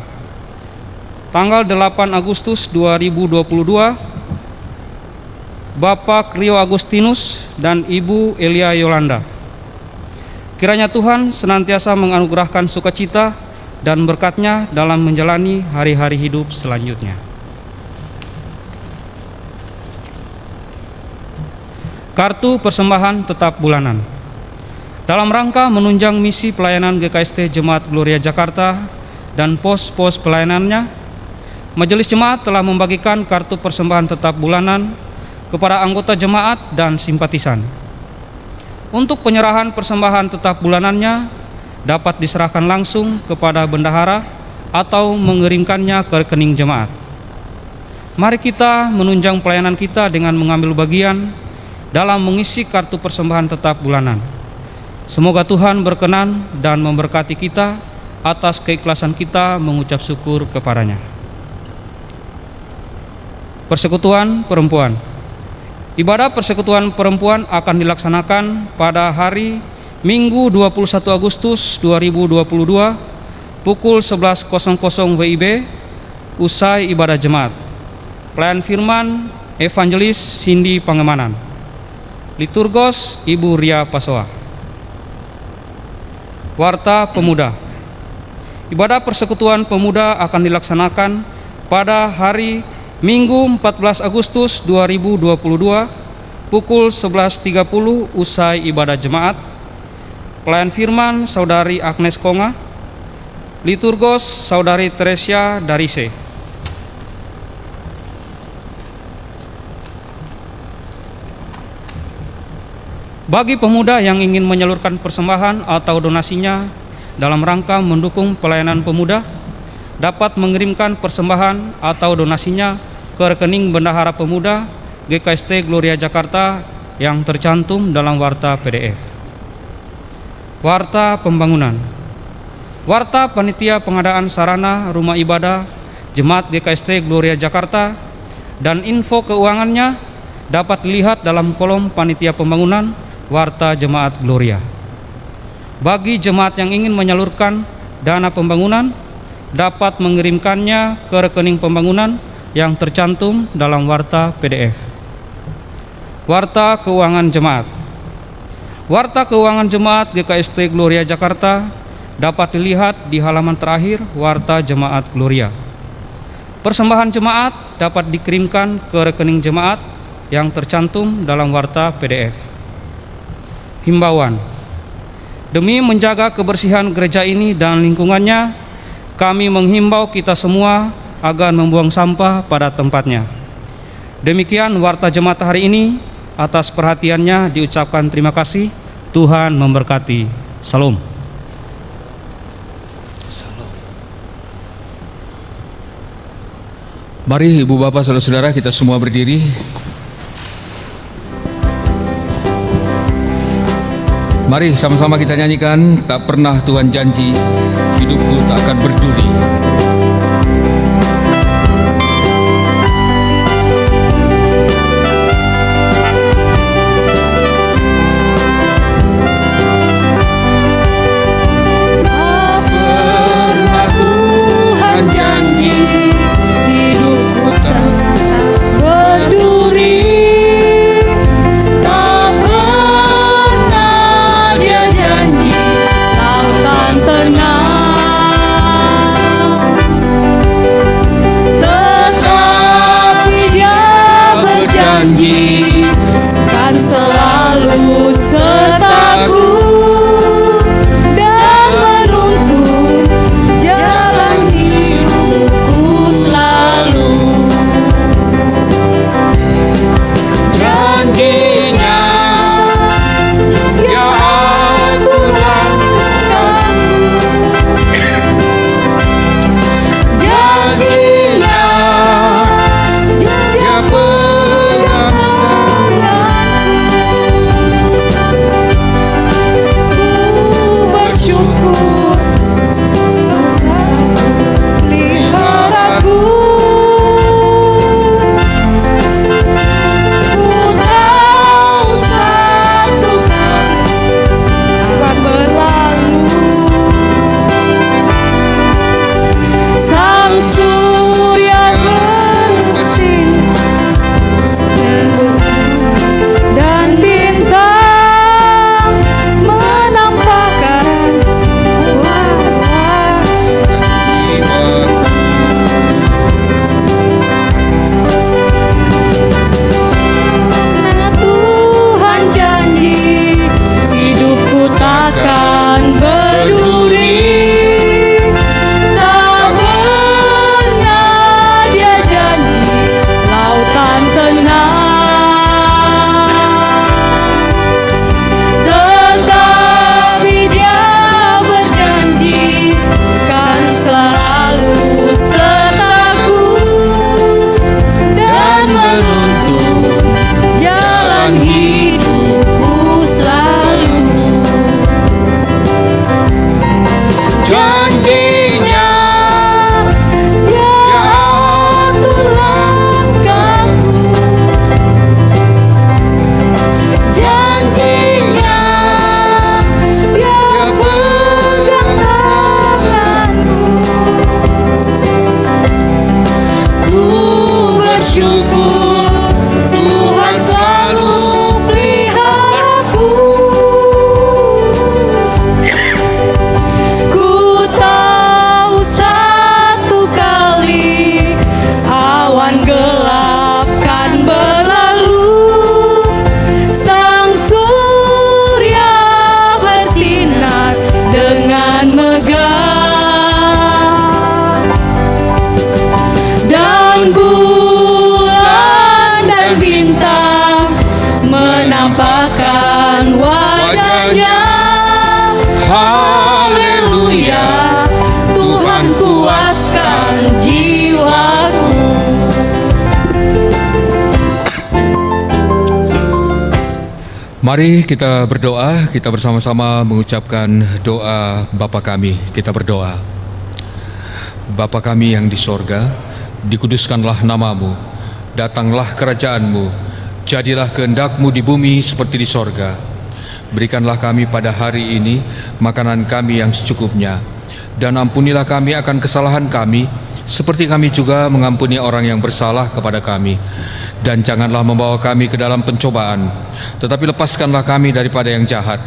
tanggal 8 Agustus 2022 Bapak Rio Agustinus dan Ibu Elia Yolanda. Kiranya Tuhan senantiasa menganugerahkan sukacita dan berkat-Nya dalam menjalani hari-hari hidup selanjutnya. Kartu persembahan tetap bulanan. Dalam rangka menunjang misi pelayanan GKST Jemaat Gloria Jakarta dan pos-pos pelayanannya, Majelis Jemaat telah membagikan kartu persembahan tetap bulanan kepada anggota jemaat dan simpatisan. Untuk penyerahan persembahan tetap bulanannya dapat diserahkan langsung kepada bendahara atau mengirimkannya ke rekening jemaat. Mari kita menunjang pelayanan kita dengan mengambil bagian dalam mengisi kartu persembahan tetap bulanan. Semoga Tuhan berkenan dan memberkati kita atas keikhlasan kita mengucap syukur kepadanya. Persekutuan Perempuan. Ibadah persekutuan perempuan akan dilaksanakan pada hari Minggu 21 Agustus 2022 pukul 11.00 WIB usai ibadah jemaat. Pelayan firman Evangelis Cindy Pangemanan. Liturgos Ibu Ria Pasoa. Warta Pemuda. Ibadah persekutuan pemuda akan dilaksanakan pada hari Minggu 14 Agustus 2022 pukul 11.30 usai ibadah jemaat. Pelayan firman Saudari Agnes Konga. Liturgos Saudari Teresia Darise. Bagi pemuda yang ingin menyalurkan persembahan atau donasinya dalam rangka mendukung pelayanan pemuda, dapat mengirimkan persembahan atau donasinya ke rekening Bendahara Pemuda GKST Gloria Jakarta yang tercantum dalam warta PDF. Warta Pembangunan. Warta Panitia Pengadaan Sarana Rumah Ibadah Jemaat GKST Gloria Jakarta dan info keuangannya dapat dilihat dalam kolom Panitia Pembangunan Warta Jemaat Gloria. Bagi jemaat yang ingin menyalurkan dana pembangunan, dapat mengirimkannya ke rekening pembangunan yang tercantum dalam warta PDF. Warta Keuangan Jemaat. Warta Keuangan Jemaat GKST Gloria Jakarta dapat dilihat di halaman terakhir Warta Jemaat Gloria. Persembahan jemaat dapat dikirimkan ke rekening jemaat yang tercantum dalam warta PDF. Himbauan. Demi menjaga kebersihan gereja ini dan lingkungannya, kami menghimbau kita semua agar membuang sampah pada tempatnya. Demikian warta jemaat hari ini. Atas perhatiannya diucapkan terima kasih. Tuhan memberkati. Salam. Mari Ibu Bapak Saudara-saudara kita semua berdiri. Mari sama-sama kita nyanyikan Tak Pernah Tuhan Janji Hidupku Tak Akan Berduri. Berduri tak Mari kita berdoa, kita bersama-sama mengucapkan doa Bapa kami. Kita berdoa. Bapa kami yang di sorga, dikuduskanlah namamu, datanglah kerajaanmu, jadilah kehendak-Mu di bumi seperti di sorga. Berikanlah kami pada hari ini makanan kami yang secukupnya, dan ampunilah kami akan kesalahan kami, seperti kami juga mengampuni orang yang bersalah kepada kami. Dan janganlah membawa kami ke dalam pencobaan, tetapi lepaskanlah kami daripada yang jahat.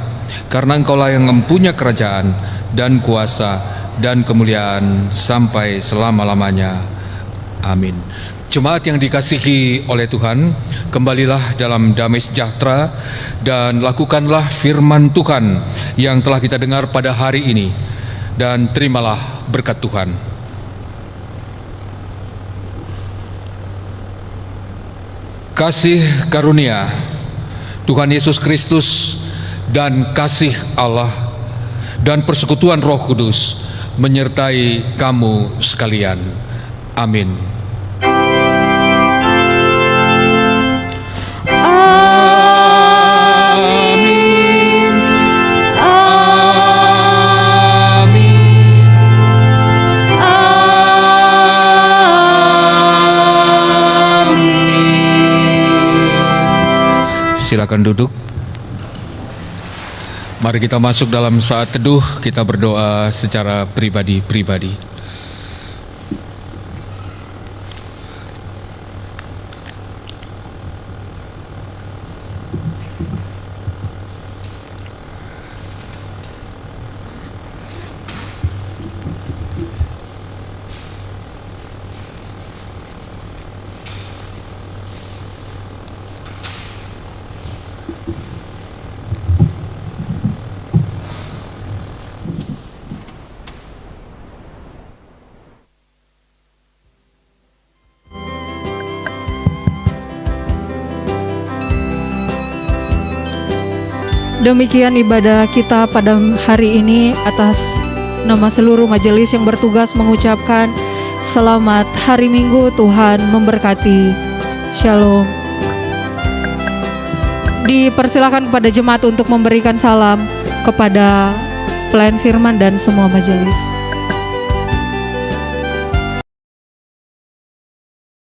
Karena Engkaulah yang mempunyai kerajaan dan kuasa dan kemuliaan sampai selama-lamanya. Amin. Jemaat yang dikasihi oleh Tuhan, kembalilah dalam damai sejahtera dan lakukanlah firman Tuhan yang telah kita dengar pada hari ini, dan terimalah berkat Tuhan. Kasih karunia Tuhan Yesus Kristus dan kasih Allah dan persekutuan Roh Kudus menyertai kamu sekalian. Amin. Silakan duduk. Mari kita masuk dalam saat teduh, kita berdoa secara pribadi-pribadi. Demikian ibadah kita pada hari ini. Atas nama seluruh majelis yang bertugas mengucapkan selamat hari Minggu, Tuhan memberkati. Shalom. Dipersilakan kepada jemaat untuk memberikan salam kepada pelayan firman dan semua majelis.